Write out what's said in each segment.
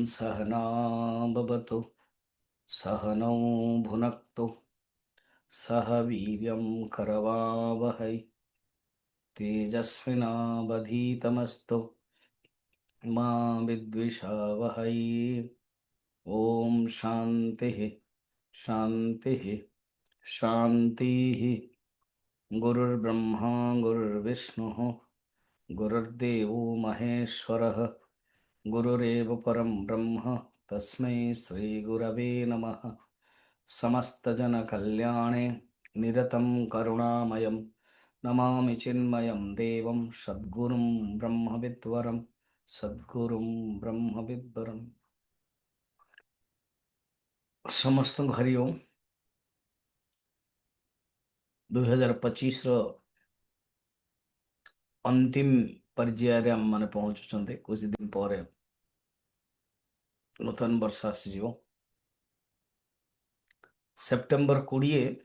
सहना भवतु सहनौ भुनक्तु सह वीर्यं करवावहै तेजस्विनावधीतमस्तु मा विद्विषावहै। ॐ शान्तिः शान्तिः शान्तिः। गुरुर्ब्रह्मा गुरुर्विष्णुः गुरुर्देवो महेश्वरः गुरुरेव परं ब्रह्म तस्मै श्रीगुरवे नमः। समस्तजनकल्याणे निरतं करुणामयं नमामि चिन्मयं देवं सद्गुरुं ब्रह्मविद्वरं सद्गुरुं ब्रह्मविद्वरं। समस्त हरि ओम। 2025 अंतिम पर्यायर आम मैंने पहुँचुंटे। कुछ दिन पर नूतन वर्ष आसीज। सेप्टेम्बर 20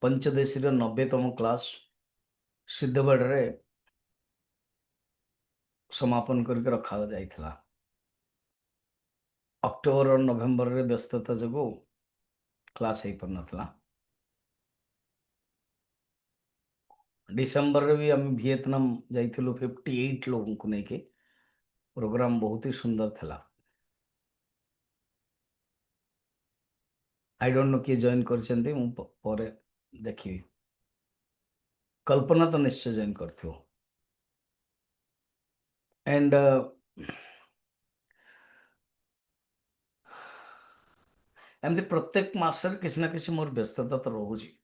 पंचदेशी 90तम क्लास सिद्धवाड़ समापन करके रखा जाइथिला। अक्टोबर और नवेम्बर रे व्यस्तता जो क्लास हो पार नाला। डिसेम्बर रे भी आम वियतनाम जाइथिलु 58 लोगों को लेके। प्रोग्राम बहुत ही सुंदर था। आई डोंट नो किए जॉइन करछन्ते मु परे देखिबी। कल्पना तो निश्चय जॉइन करथियो। एंड एमती प्रत्येक मासर किसी ना किसी मोर व्यस्तता तो रोची।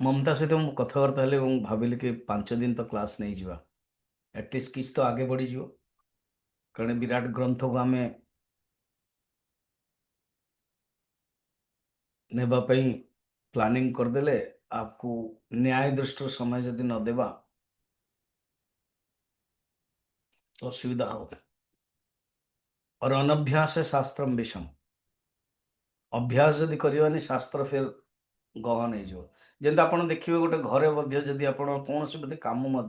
ममता सहित मु कथबार्ता हेले भाविली कि 5 दिन तो क्लास नहीं जीवा। एटलिस्ट किस तो आगे बढ़ी जीवो। कारण विराट ग्रंथ को आम नेबा पई प्लानिंग करदेले आपको न्याय दृष्टि समय जदि न देबा तो असुविधा हो। और अनभ्यास शास्त्र विषम। अभ्यास जदि करवानी शास्त्र फिर गहन हो। जमी आप देखिए गोटे घरे जदि आप कौन बोधे कम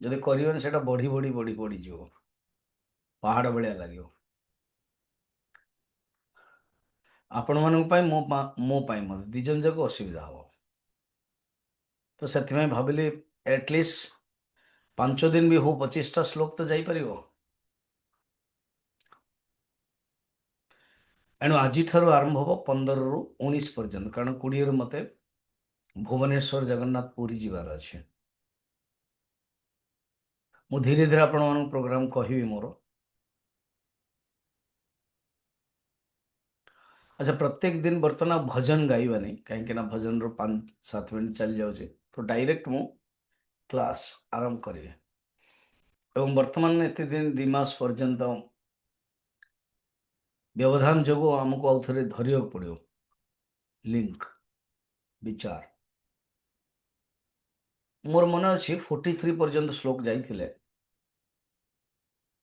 जदि करवानी से बढ़ी बढ़ी बढ़ी बढ़ी जीव पहाड़ भाया लगे। आपण मो मत दिजन जाक असुविधा हो। तो से भाविली एटलिस्ट 5 दिन भी हो 25टा श्लोक तो जापर। एणु आज आरंभ हो 15 रु 19 पर्यंत। कारण 20 मत भुवनेश्वर जगन्नाथ पुरी जीवार अच्छे। मु धीरे धीरे आपण मानक प्रोग्राम कहबी मोर। अच्छा प्रत्येक दिन बर्तमान भजन गाइबानी कहीं भजन रो 5-7 मिनट चली जाऊे। तो डायरेक्ट मु क्लास आरंभ करी। एवं वर्तमान एत दिन 2 मास पर्यंत व्यवधान जो आमको आउ थे धरिया पड़ो। लिंक विचार मोर मन अच्छी 43 पर्यंत श्लोक जाइए।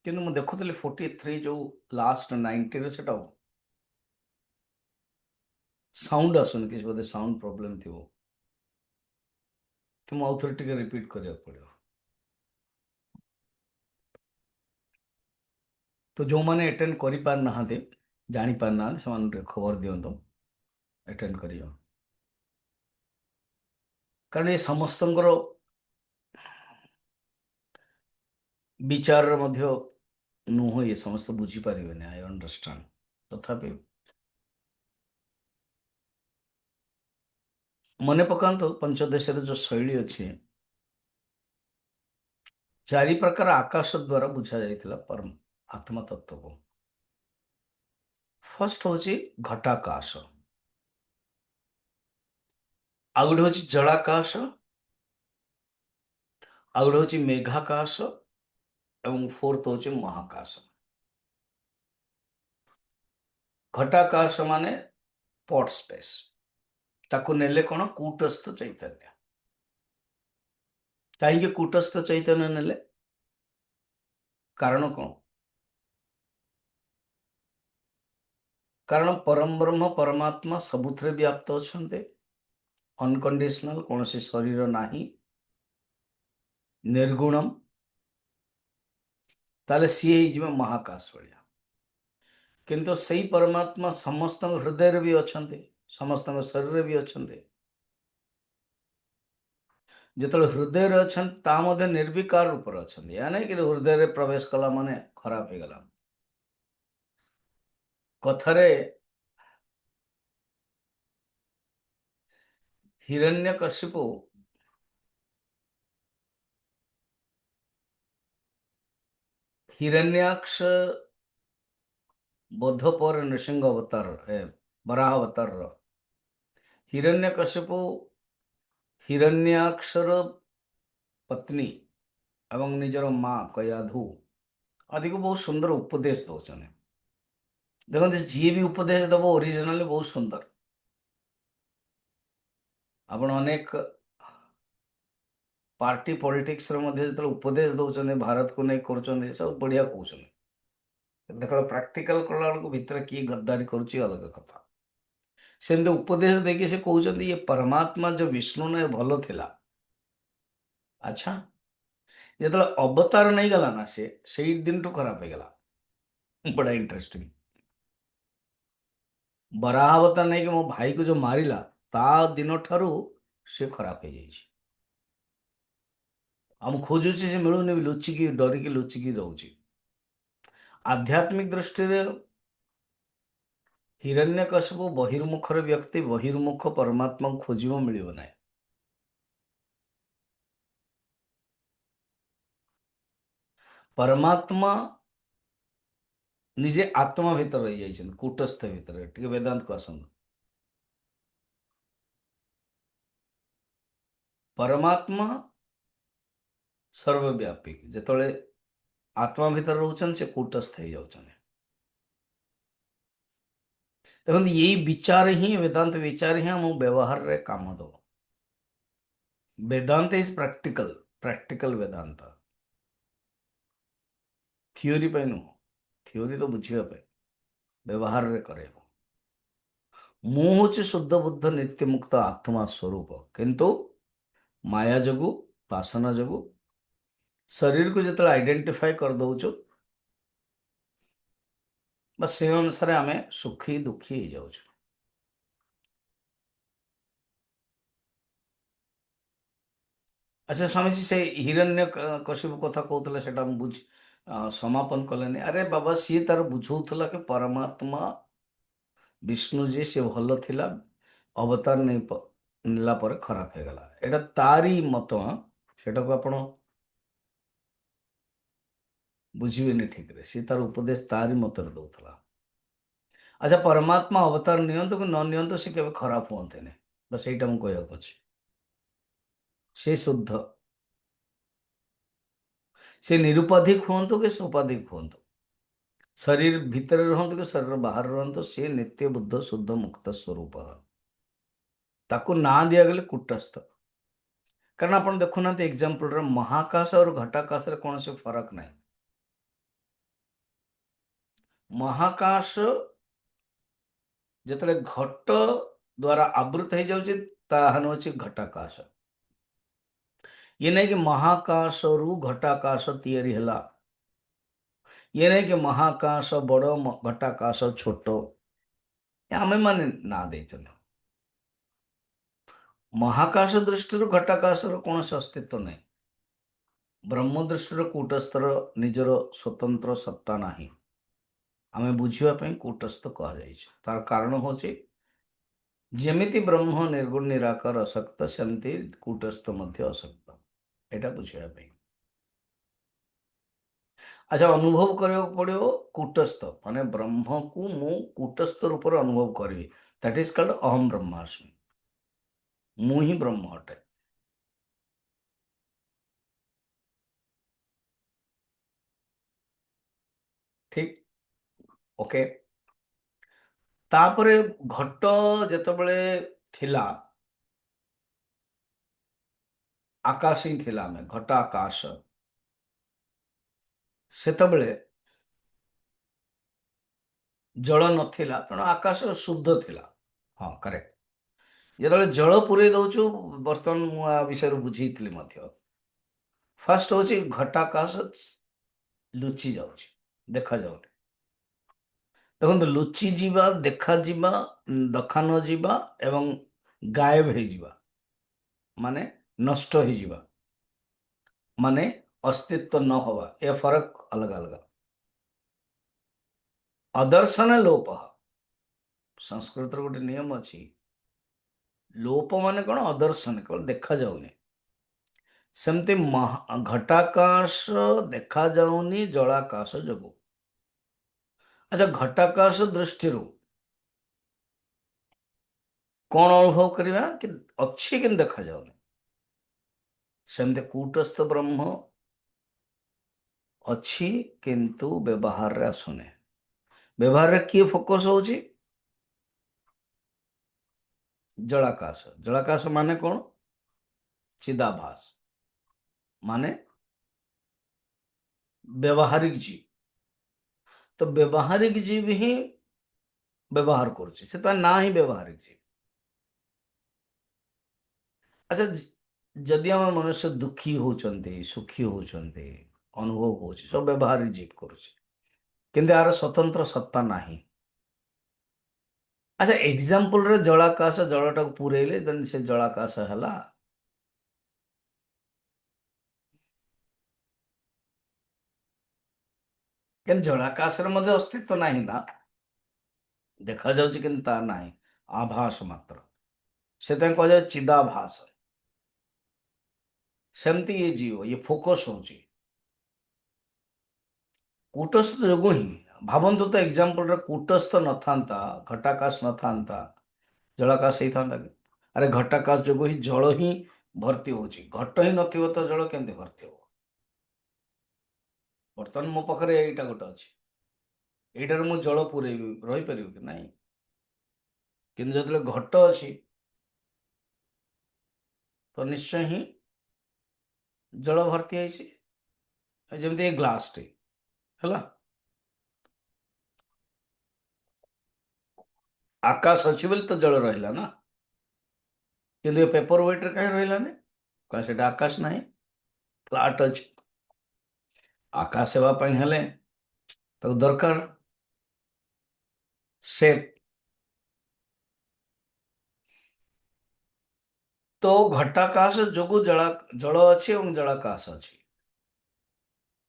किंतु मुझे देखुली 43 जो लास्ट 90 से साउंड आसुनि किसी बोधे साउंड प्रॉब्लम थी। तो मुझे आउ थे टिके रिपीट करिया पड़ो। तो जो मैंने अटेंड कर पार ना जानी पार ना से खबर दिंतु अटेंड करियो। कारण ये समस्त विचार मध्य नुह ये समस्त बुझीपारे। I understand. तथापि मन पकात पंचदेश जो शैली अच्छी 4 प्रकार आकाश द्वारा बुझा जाइथिला परम आत्मा तत्व को। फर्स्ट हूँ घटाकाश, आ गए हूँ जलाकाश, आ गए हूँ मेघाकाश एवं फोर्थ हूँ महाकाश। घटाकाश माने पॉट स्पेस। ताकू नेले कौन कूटस्थ चैतन्य। कहीं कूटस्थ चैतन्य नेले कारण कौन? कारण परम ब्रह्म परमात्मा सबुथरे व्याप्त अच्छा। अनकंडीशनल कौन सी शरीर नाही ନିର୍ଗୁଣମ୍, ତାହେଲେ ସିଏ ହେଇଯିବ ମହାକାଶ ଭଳିଆ। କିନ୍ତୁ ସେଇ ପରମାତ୍ମା ସମସ୍ତଙ୍କ ହୃଦୟରେ ବି ଅଛନ୍ତି, ସମସ୍ତଙ୍କ ଶରୀରରେ ବି ଅଛନ୍ତି। ଯେତେବେଳେ ହୃଦୟରେ ଅଛନ୍ତି ତା ମଧ୍ୟ ନିର୍ବିକାର ରୂପରେ ଅଛନ୍ତି। ଏହା ନାଇଁ କି ହୃଦୟରେ ପ୍ରବେଶ କଲା ମାନେ ଖରାପ ହେଇଗଲା। କଥାରେ ହିରଣ୍ୟକଶିପୁ ହିରଣ୍ୟାକ୍ଷ ବୋଧ ପରେ ନୃସିଂହ ଅବତାର ବରାହ ଅବତାରର ହିରଣ୍ୟକଶିପୁ ହିରଣ୍ୟାକ୍ଷର ପତ୍ନୀ ଏବଂ ନିଜର ମା କୟାଧୁ ଆଦିକୁ ବହୁତ ସୁନ୍ଦର ଉପଦେଶ ଦଉଛନ୍ତି। ଦେଖନ୍ତୁ ଯିଏ ବି ଉପଦେଶ ଦବ ଓରିଜିନାଲି ବହୁତ ସୁନ୍ଦର। ଆପଣ ଅନେକ ପାର୍ଟି ପଲିଟିକ୍ସରେ ମଧ୍ୟ ଯେତେବେଳେ ଉପଦେଶ ଦଉଛନ୍ତି ଭାରତକୁ ନେଇ କରୁଛନ୍ତି, ସବୁ ବଢିଆ କହୁଛନ୍ତି। ଯେତେବେଳେ ପ୍ରାକ୍ଟିକାଲ କଲା ବେଳକୁ ଭିତରେ କିଏ ଗଦ୍ଦାରୀ କରୁଛି ଅଲଗା କଥା। ସେମିତି ଉପଦେଶ ଦେଇକି ସେ କହୁଛନ୍ତି ଇଏ ପରମାତ୍ମା ଯୋଉ ବିଷ୍ଣୁ ନା ଭଲ ଥିଲା। ଆଚ୍ଛା, ଯେତେବେଳେ ଅବତାର ନେଇଗଲା ନା ସେ ସେଇ ଦିନଠୁ ଖରାପ ହେଇଗଲା। ବड़ा ଇଣ୍ଟରେଷ୍ଟିଂ। ବରାହ ଅବତାର ନେଇକି ମୋ ଭାଇକୁ ଯୋଉ ମାରିଲା ତା ଦିନ ଠାରୁ ସେ ଖରାପ ହେଇଯାଇଛି। ଆଉ ମୁଁ ଖୋଜୁଛି ସେ ମିଳୁନି, ଲୁଚିକି ଡରିକି ଲୁଚିକି ରହୁଛି। ଆଧ୍ୟାତ୍ମିକ ଦୃଷ୍ଟିରେ ହିରଣ୍ୟକଶିପୁ ବହିର୍ମୁଖର ବ୍ୟକ୍ତି, ବହିର୍ମୁଖ ପରମାତ୍ମାକୁ ଖୋଜିବ ମିଳିବ ନାହିଁ। ପରମାତ୍ମା ନିଜେ ଆତ୍ମା ଭିତରେ ରହିଯାଇଛନ୍ତି, କୂଟସ୍ଥ ଭିତରେ। ଟିକେ ବେଦାନ୍ତକୁ ଆସନ୍ତୁ। ପରମାତ୍ମା ସର୍ବବ୍ୟାପୀ ଯେତେବେଳେ ଆତ୍ମା ଭିତରେ ରହୁଛନ୍ତି ସେ କୂଟସ୍ଥ ହେଇଯାଉଛନ୍ତି। ଦେଖନ୍ତୁ ଏଇ ବିଚାର ହିଁ ବେଦାନ୍ତ ବିଚାର ହିଁ ଆମ ବ୍ୟବହାରରେ କାମ ଦବ। Vedanta is practical, practical Vedanta. Theory ପାଇଁ ନୁହଁ, ଥିଓରି ତ ବୁଝିବା ପାଇଁ, ବ୍ୟବହାରରେ କରେଇବ। ମୁଁ ହଉଛି ଶୁଦ୍ଧ ବୁଦ୍ଧ ନିତ୍ୟ ମୁକ୍ତ ଆତ୍ମା ସ୍ୱରୂପ, କିନ୍ତୁ ମାୟା ଯୋଗୁ, ବାସନା ଯୋଗୁ ଶରୀରକୁ ଯେତେବେଳେ ଆଇଡେଣ୍ଟିଫାଇ କରିଦଉଛୁ ବା ସେ ଅନୁସାରେ ଆମେ ସୁଖୀ ଦୁଃଖୀ ହେଇଯାଉଛୁ। ଆଚ୍ଛା ସ୍ୱାମୀଜୀ, ସେ ହିରଣ୍ୟ କଶିପୁ କଥା କହୁଥିଲେ ସେଟା ମୁଁ ସମାପନ କଲେନି। ଆରେ ବାବା, ସିଏ ତାର ବୁଝଉଥିଲା କି ପରମାତ୍ମା ବିଷ୍ଣୁ ଯିଏ ସେ ଭଲ ଥିଲା, ଅବତାର ନେଲା ପରେ ଖରାପ ହେଇଗଲା। ଏଇଟା ତାରି ମତ। ସେଟାକୁ ଆପଣ ବୁଝିବେନି ଠିକରେ। ସିଏ ତାର ଉପଦେଶ ତାରି ମତରେ ଦଉଥିଲା। ଆଚ୍ଛା, ପରମାତ୍ମା ଅବତାର ନିଅନ୍ତୁ କି ନ ନିଅନ୍ତୁ ସେ କେବେ ଖରାପ ହୁଅନ୍ତିନି। ତ ସେଇଟା ମୁଁ କହିବାକୁ ଅଛି। ସେ ଶୁଦ୍ଧ, ସେ ନିରୁପାଧିକ ହୁଅନ୍ତୁ କି ସୁପାଧିକ ହୁଅନ୍ତୁ, ଶରୀର ଭିତରେ ରୁହନ୍ତୁ କି ଶରୀର ବାହାରେ ରୁହନ୍ତୁ, ସେ ନିତ୍ୟ ବୁଦ୍ଧ ଶୁଦ୍ଧ ମୁକ୍ତ ସ୍ୱରୂପ। ତାକୁ ନାଁ ଦିଆଗଲେ କୂଟସ୍ଥ। କାରଣ ଆପଣ ଦେଖୁନାହାନ୍ତି ଏକ୍ସାମ୍ପଲରେ ମହାକାଶ ଆଉ ଘଟାକାଶରେ କୌଣସି ଫରକ ନାହିଁ। ମହାକାଶ ଯେତେବେଳେ ଘଟ ଦ୍ୱାରା ଆବୃତ ହେଇଯାଉଛି ତାହା ହେଉଛି ଘଟାକାଶ। ଇଏ ନାଇଁ କି ମହାକାଶରୁ ଘଟାକାଶ ତିଆରି ହେଲା, ଇଏ ନାଇଁ କି ମହାକାଶ ବଡ ଘଟାକାଶ ଛୋଟ, ଆମେ ମାନେ ନାଁ ଦେଇଛନ୍ତି। ମହାକାଶ ଦୃଷ୍ଟିରୁ ଘଟାକାଶର କୌଣସି ଅସ୍ତିତ୍ୱ ନାହିଁ। ବ୍ରହ୍ମ ଦୃଷ୍ଟିରୁ କୂଟସ୍ଥର ନିଜର ସ୍ୱତନ୍ତ୍ର ସତ୍ତା ନାହିଁ। ଆମେ ବୁଝିବା ପାଇଁ କୂଟସ୍ଥ କୁହାଯାଇଛି। ତାର କାରଣ ହଉଛି ଯେମିତି ବ୍ରହ୍ମ ନିର୍ଗୁଣ ନିରାକାର ଅସକ୍ତ, ସେମିତି କୂଟସ୍ଥ ମଧ୍ୟ ଅସକ୍ତ। ଏଇଟା ବୁଝିବା ପାଇଁ। ଆଚ୍ଛା, ଅନୁଭବ କରିବାକୁ ପଡିବ କୂଟସ୍ଥ, ମାନେ ବ୍ରହ୍ମକୁ ମୁଁ କୂଟସ୍ଥ ରୂପରେ ଅନୁଭବ କରିବି। ଦ୍ୟାଟ୍ ଇଜ କଲ୍ଡ ଅହମ୍ ବ୍ରହ୍ମାସ୍ମି। ମୁଁ ହିଁ ବ୍ରହ୍ମ ଅଟେ। ଠିକ, ଓକେ। ତାପରେ ଘଟ ଯେତେବେଳେ ଥିଲା, ଆକାଶ ହିଁ ଥିଲା, ଆମେ ଘଟ ଆକାଶ, ସେତେବେଳେ ଜଳ ନଥିଲା, ତେଣୁ ଆକାଶ ଶୁଦ୍ଧ ଥିଲା। ହଁ, କରେକ୍ଟ। ଯେତେବେଳେ ଜଳ ପୁରେଇ ଦଉଛୁ, ବର୍ତ୍ତମାନ ମୁଁ ଆ ବିଷୟରେ ବୁଝେଇଥିଲି ମଧ୍ୟ, ଫାଷ୍ଟ ହଉଛି ଘଟାକାଶ ଲୁଚି ଯାଉଛି, ଦେଖାଯାଉନି। ଦେଖନ୍ତୁ, ଲୁଚି ଯିବା, ଦେଖାଯିବା, ଦେଖା ନ ଯିବା ଏବଂ ଗାୟବ ହେଇଯିବା ମାନେ ନଷ୍ଟ ହେଇଯିବା ମାନେ ଅସ୍ତିତ୍ୱ ନ ହବା, ଏ ଫରକ ଅଲଗା ଅଲଗା। ଅଦର୍ଶନ ଲୋପ, ସଂସ୍କୃତର ଗୋଟେ ନିୟମ ଅଛି, ଲୋପ ମାନେ କଣ? ଅଦର୍ଶନ, କେବଳ ଦେଖାଯାଉନି। ସେମିତି ଘଟାକାଶ ଦେଖାଯାଉନି ଜଳାକାଶ ଯୋଗୁ। ଆଚ୍ଛା, ଘଟାକାଶ ଦୃଷ୍ଟିରୁ କଣ ଅନୁଭବ କରିବା? କି ଅଛି କିନ୍ତୁ ଦେଖାଯାଉନି। ସେମିତି କୂଟସ୍ଥ ବ୍ରହ୍ମ ଅଛି କିନ୍ତୁ ବ୍ୟବହାରରେ ଆସୁନି। ବ୍ୟବହାରରେ କିଏ ଫୋକସ ହଉଛି? ଜଳାକାଶ। ଜଳାକାଶ ମାନେ କଣ? ଚିଦାଭାସ, ମାନେ ବ୍ୟବହାରିକ ଜୀବ। ତ ବ୍ୟବହାରିକ ଜୀବ ହିଁ ବ୍ୟବହାର କରୁଛି, ସେଥିପାଇଁ ନା ହିଁ ବ୍ୟବହାରିକ ଜୀବ। ଆଚ୍ଛା, ଯଦି ଆମ ମନୁଷ୍ୟ ଦୁଃଖୀ ହଉଛନ୍ତି, ସୁଖୀ ହଉଛନ୍ତି, ଅନୁଭବ ହଉଛି, ସବୁ ବ୍ୟବହାରିକ ଜୀବ କରୁଛି, କିନ୍ତୁ ଏହାର ସ୍ୱତନ୍ତ୍ର ସତ୍ତା ନାହିଁ। ଆଚ୍ଛା, ଏକ୍ସାମ୍ପଲରେ ଜଳାକାଶ, ଜଳଟାକୁ ପୁରେଇଲେ ଦେନ୍ ସେ ଜଳାକାଶ ହେଲା। କିନ୍ତୁ ଜଳାକାଶରେ ମଧ୍ୟ ଅସ୍ତିତ୍ୱ ନାହିଁ ନା, ଦେଖାଯାଉଛି କିନ୍ତୁ ତାର ନାହିଁ, ଆଭାସ ମାତ୍ର। ସେଥିପାଇଁ କୁହାଯାଏ ଚିଦାଭାସ। ସେମିତି ଇଏ ଜୀବ, ଇଏ ଫୋକସ ହଉଛି କୂଟସ୍ଥ ଯୋଗୁଁ ହିଁ। ଭାବନ୍ତୁ ତ, ଏକ୍ସାମ୍ପଲରେ କୂଟସ୍ଥ ନଥାନ୍ତା, ଘଟାକାଶ ନଥାନ୍ତା, ଜଳାକାଶ ହେଇଥାନ୍ତା କି? ଆରେ ଘଟାକାଶ ଯୋଗୁଁ ହିଁ ଜଳ ହିଁ ଭର୍ତ୍ତି ହଉଛି। ଘଟ ହିଁ ନଥିବ ତ ଜଳ କେମିତି ଭର୍ତ୍ତି ହବ? ବର୍ତ୍ତମାନ ମୋ ପାଖରେ ଏଇଟା ଗୋଟେ ଅଛି, ଏଇଟାରେ ମୁଁ ଜଳ ପୁରେଇବି, ରହିପାରିବ କି? ନାହିଁ। କିନ୍ତୁ ଯେତେବେଳେ ଘଟ ଅଛି ତ ନିଶ୍ଚୟ ହିଁ ଜଳ ଭର୍ତ୍ତି ହେଇଛି। ଯେମିତି ଏ ଗ୍ଲାସଟି ହେଲା, ଆକାଶ ଅଛି ବୋଲି ତ ଜଳ ରହିଲା ନା। କିନ୍ତୁ ଏ ପେପର ୱେଟ୍ରେ କାହିଁ ରହିଲାନି? କାରଣ ସେଟା ଆକାଶ ନାହିଁ, ଫ୍ଲାଟ୍ ଅଛି। ଆକାଶ ହେବା ପାଇଁ ହେଲେ ତାକୁ ଦରକାର ସେପ୍। ତ ଘଟାକାଶ ଯୋଗୁ ଜଳ ଅଛି ଏବଂ ଜଳାକାଶ ଅଛି।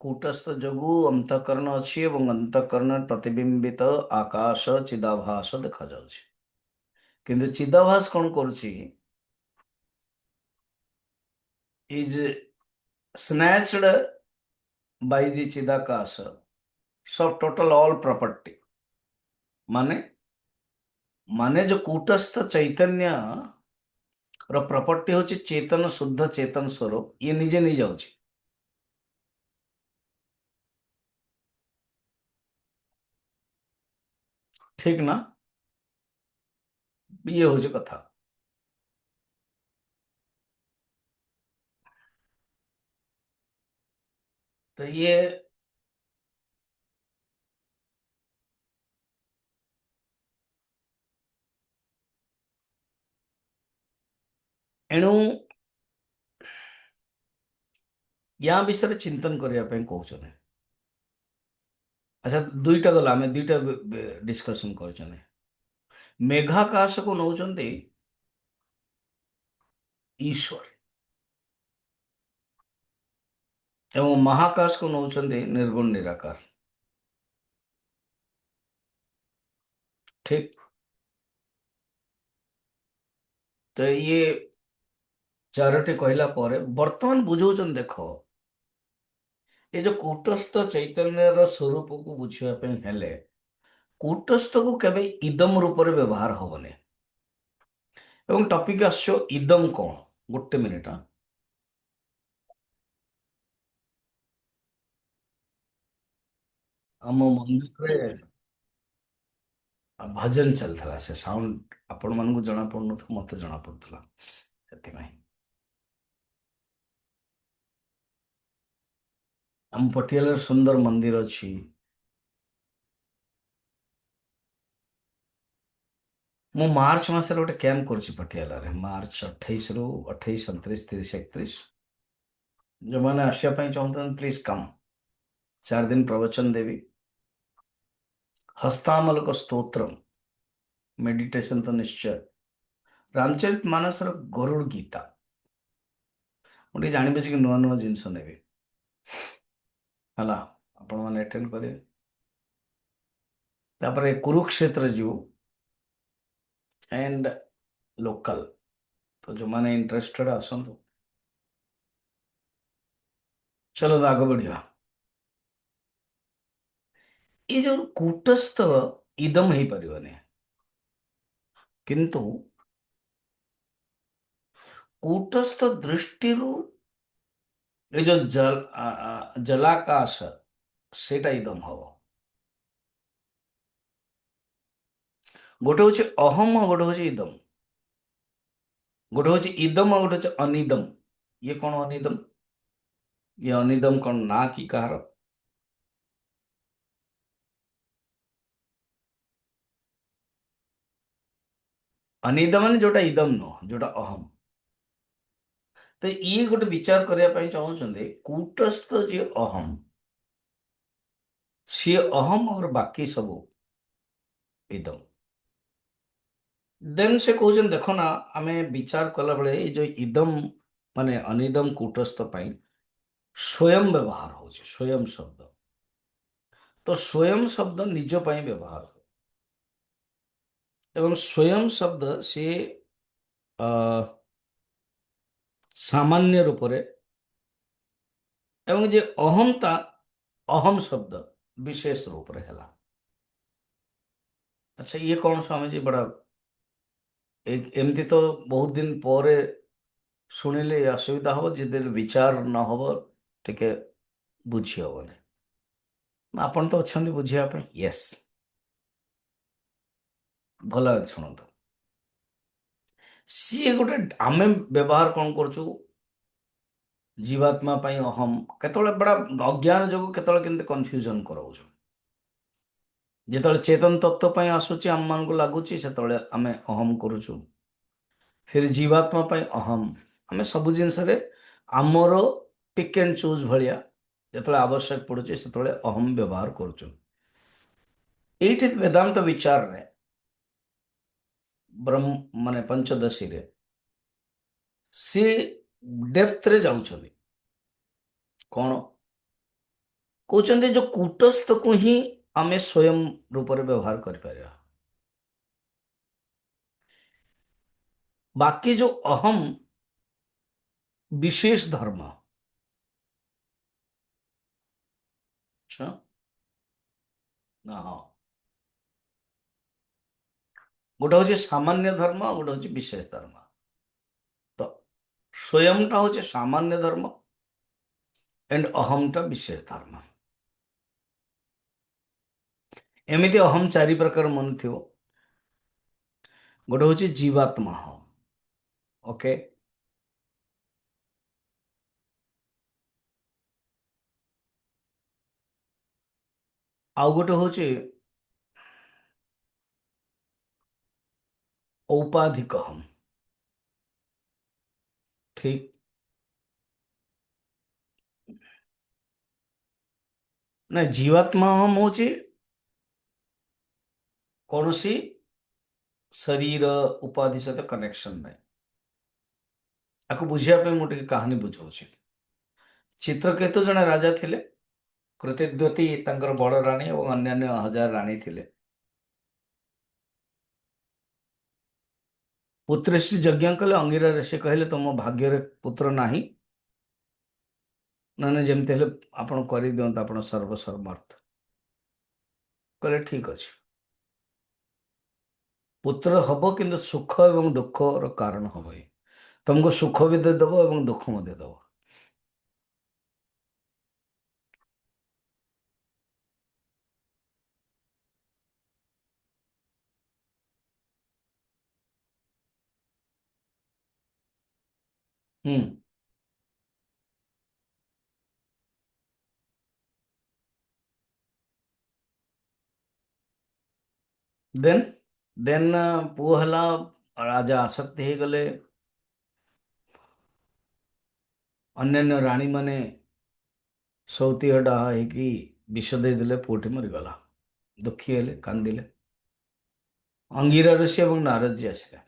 କୂଟସ୍ଥ ଯୋଗୁ ଅନ୍ତଃକରଣ ଅଛି ଏବଂ ଅନ୍ତଃକରଣରେ ପ୍ରତିବିମ୍ବିତ ଆକାଶ ଚିଦାଭାସ ଦେଖାଯାଉଛି। କିନ୍ତୁ ଚିଦାଭାସ କଣ କରୁଛି? ଇଜ୍ ସ୍ନାଚଡ ବାଇ ଦି ଚିଦାକାଶ ସବ ଟୋଟାଲ ଅଲ୍ प्रॉपर्टी। माने जो कूटस्थ चैतन्य ର ପ୍ରପର୍ଟି ହଉଛି ଚେତନ, ଶୁଦ୍ଧ ଚେତନ ସ୍ୱରୂପ, ଇଏ ନିଜେ ନେଇ ଯାଉଛି। ଠିକ ନା? ଇଏ ହଉଛି କଥା। ତ ଇଏ ଏଣୁ ୟା ବିଷୟରେ ଚିନ୍ତନ କରିବା ପାଇଁ କହୁଛନ୍ତି। ଆଚ୍ଛା, ଦୁଇଟା ଗଲା, ଆମେ ଦୁଇଟା ଡିସ୍କସନ କରୁଛନ୍ତି। ମେଘାକାଶକୁ ନଉଛନ୍ତି ଈଶ୍ୱର ଏବଂ ମହାକାଶକୁ ନଉଛନ୍ତି ନିର୍ଗୁଣ ନିରାକାର। ଠିକ? ତ ଇଏ ଚାରୋଟି କହିଲା ପରେ ବର୍ତ୍ତମାନ ବୁଝଉଛନ୍ତି, ଦେଖ, ଏ ଯୋଉ କୂଟସ୍ଥ ଚୈତନ୍ୟର ସ୍ୱରୂପକୁ ବୁଝିବା ପାଇଁ ହେଲେ କୂଟସ୍ଥକୁ କେବେ ଇଦମ ରୂପରେ ବ୍ୟବହାର ହବନି। ଏବଂ ଟପିକ ଆସିବ ଇଦମ କଣ? ଗୋଟେ ମିନିଟ। ଆମ ମନ୍ଦିରରେ ଭଜନ ଚାଲିଥିଲା, ସେ ସାଉଣ୍ଡ ଆପଣ ମାନଙ୍କୁ ଜଣା ପଡୁନଥିବ, ମତେ ଜଣା ପଡୁଥିଲା, ସେଥିପାଇଁ। ଆମ ପଟିଆଲାରେ ସୁନ୍ଦର ମନ୍ଦିର ଅଛି। ମୁଁ ମାର୍ଚ୍ଚ ମାସରେ ଗୋଟେ କ୍ୟାମ୍ପ କରୁଛି ପଟିଆଲାରେ, ମାର୍ଚ୍ଚ 28 ରୁ 28, 29, 30, 31। ଯେଉଁମାନେ ଆସିବା ପାଇଁ ଚାହୁଁଛନ୍ତି ପ୍ଲିଜ୍ କମ୍। 4 ଦିନ ପ୍ରବଚନ ଦେବି। ହସ୍ତାମଲକ ସ୍ତୋତ୍ରମ୍, ମେଡିଟେସନ ତ ନିଶ୍ଚୟ। ରାମଚରିତ ମାନସର ଗରୁଡ଼ ଗୀତା, ମୁଁ ଟିକେ ଜାଣିବୁଝି କି ନୂଆ ନୂଆ ଜିନିଷ ନେବି ହେଲା, ଆପଣମାନେ ଆଟେଣ୍ଡ କରିବେ। ତାପରେ କୁରୁକ୍ଷେତ୍ର ଯିବୁ ଏଣ୍ଡ ଲୋକାଲ, ତ ଯେଉଁମାନେ ଇଣ୍ଟରେଷ୍ଟେଡ ଆସନ୍ତୁ। ଚलो ଆଗ ବଢିବା। ଏ ଯୋଉ କୂଟସ୍ଥ ଇଦମ ହେଇପାରିବନି, କିନ୍ତୁ କୂଟସ୍ଥ ଦୃଷ୍ଟିରୁ ଏ ଯୋଉ ଜଲାକାଶ ସେଇଟା ଇଦମ ହବ। ଗୋଟେ ହଉଛି ଅହମ ଆଉ ଗୋଟେ ହଉଛି ଇଦମ। ଗୋଟେ ହଉଛି ଇଦମ ଆଉ ଗୋଟେ ହଉଛି ଅନିଦମ। ଇଏ କଣ ଅନିଦମ? ଇଏ ଅନିଦମ କଣ ନା କି କାହାର? ଅନିଦମ ମାନେ ଯୋଉଟା ଇଦମ ନୁହଁ, ଯୋଉଟା ଅହମ। ତ ଇଏ ଗୋଟେ ବିଚାର କରିବା ପାଇଁ ଚାହୁଁଛନ୍ତି, କୂଟସ୍ଥ ଯିଏ ଅହମ, ସିଏ ଅହମ और ବାକି ସବୁ ଇଦମ। ଦେନ୍ ସେ କହୁଛନ୍ତି ଦେଖ ନା, ଆମେ ବିଚାର କଲାବେଳେ ଏଇ ଯୋଉ ଇଦମ ମାନେ ଅନିଦମ କୂଟସ୍ଥ ପାଇଁ ସ୍ୱୟଂ ବ୍ୟବହାର ହଉଛି, ସ୍ୱୟଂ ଶବ୍ଦ। ତ ସ୍ୱୟଂ ଶବ୍ଦ ନିଜ ପାଇଁ ବ୍ୟବହାର ହୁଏ ଏବଂ ସ୍ୱୟଂ ଶବ୍ଦ ସିଏ ଅ, ସାମାନ୍ୟ ରୂପରେ, ଏବଂ ଯେ ଅହମତା ଅହମ ଶବ୍ଦ ବିଶେଷ ରୂପରେ ହେଲା। ଆଚ୍ଛା ଇଏ କଣ ସ୍ୱାମୀଜୀ, ବड़ा ଏମିତି ତ ବହୁତ ଦିନ ପରେ ଶୁଣିଲେ ଅସୁବିଧା ହବ, ଯଦି ବିଚାର ନହବ ଟିକେ ବୁଝି ହବନି। ଆପଣ ତ ଅଛନ୍ତି ବୁଝିବା ପାଇଁ। ୟେସ୍, ଭଲ ଭାବେ ଶୁଣନ୍ତୁ। ସିଏ ଗୋଟେ, ଆମେ ବ୍ୟବହାର କଣ କରୁଛୁ ଜୀବାତ୍ମା ପାଇଁ ଅହମ, କେତେବେଳେ ବड़ा ଅଜ୍ଞାନ ଯୋଗୁଁ କେତେବେଳେ କେମିତି କନଫ୍ୟୁଜନ କରାଉଛୁ। ଯେତେବେଳେ ଚେତନ ତତ୍ଵ ପାଇଁ ଆସୁଛି ଆମମାନଙ୍କୁ ଲାଗୁଛି, ସେତେବେଳେ ଆମେ ଅହମ କରୁଛୁ। ଫିର ଜୀବାତ୍ମା ପାଇଁ ଅହମ। ଆମେ ସବୁ ଜିନିଷରେ ଆମର ପିକ୍ ଆଣ୍ଡ ଚୁଜ୍ ଭଳିଆ ଯେତେବେଳେ ଆବଶ୍ୟକ ପଡୁଛି ସେତେବେଳେ ଅହମ ବ୍ୟବହାର କରୁଛୁ। ଏଇଠି ବେଦାନ୍ତ ବିଚାରରେ ବ୍ରହ୍ମ ମାନେ ପଞ୍ଚଦଶୀରେ ସିଏ ଡେପ୍ଥରେ ଯାଉଛନ୍ତି। କଣ କହୁଛନ୍ତି? ଯୋଉ କୂଟସ୍ଥକୁ ହିଁ ଆମେ ସ୍ୱୟଂ ରୂପରେ ବ୍ୟବହାର କରିପାରିବା, ବାକି ଯୋଉ ଅହମ ବିଶେଷ ଧର୍ମ। ଆଚ୍ଛା, ହଁ, ଗୋଟେ ହଉଛି ସାମାନ୍ୟ ଧର୍ମ ଆଉ ଗୋଟେ ହଉଛି ବିଶେଷ ଧର୍ମ। ତ ସ୍ୱୟଂଟା ହଉଛି ସାମାନ୍ୟ ଧର୍ମ ଏଣ୍ଡ ଅହମଟା ବିଶେଷ ଧର୍ମ। ଏମିତି ଅହମ 4 ପ୍ରକାର ମନେ ଥିବ। ଗୋଟେ ହଉଛି ଜୀବାତ୍ମା ଅହମ। ଓକେ, ଆଉ ଗୋଟେ ହଉଛି ଔପାଧିକ ଅହମ। ଠିକ, ନା ଜୀବାତ୍ମା ଅହମ ହଉଛି କୌଣସି ଶରୀର ଉପାଧି ସହିତ କନେକ୍ସନ ନାହିଁ। ଆକୁ ବୁଝିବା ପାଇଁ ମୁଁ ଟିକେ କାହାଣୀ ବୁଝଉଛି। ଚିତ୍ରକେତୁ ଜଣେ ରାଜା ଥିଲେ। କୃତିଦ୍ୱତୀ ତାଙ୍କର ବଡ ରାଣୀ ଏବଂ ଅନ୍ୟାନ୍ୟ 1000 ରାଣୀ ଥିଲେ। ପୁତ୍ରଶ୍ରୀ ଯଜ୍ଞ କଲେ, ଅଙ୍ଗିରା ଋଷି କହିଲେ ତୁମ ଭାଗ୍ୟରେ ପୁତ୍ର ନାହିଁ, ନହେଲେ ଯେମିତି ହେଲେ ଆପଣ କରିଦିଅନ୍ତୁ, ଆପଣ ସର୍ବସମର୍ଥ। କହିଲେ ଠିକ ଅଛି, ପୁତ୍ର ହବ କିନ୍ତୁ ସୁଖ ଏବଂ ଦୁଃଖର କାରଣ ହବ। ତମକୁ ସୁଖ ବି ଦେଇଦବ ଏବଂ ଦୁଃଖ ମଧ୍ୟ ଦବ। ହୁଁ, ଦେନ୍ ଦେନ୍ ପୁଅ ହେଲା, ରାଜା ଆସକ୍ତି ହେଇଗଲେ। ଅନ୍ୟାନ୍ୟ ରାଣୀ ମାନେ ସୌତି ହଡ଼ା ହେଇକି ବିଷ ଦେଇଦେଲେ, ପୁଅଟି ମରିଗଲା। ଦୁଃଖୀ ହେଲେ, କାନ୍ଦିଲେ। ଅଙ୍ଗିରା ଋଷି ଏବଂ ନାରଦଜୀ ଆସିଲେ,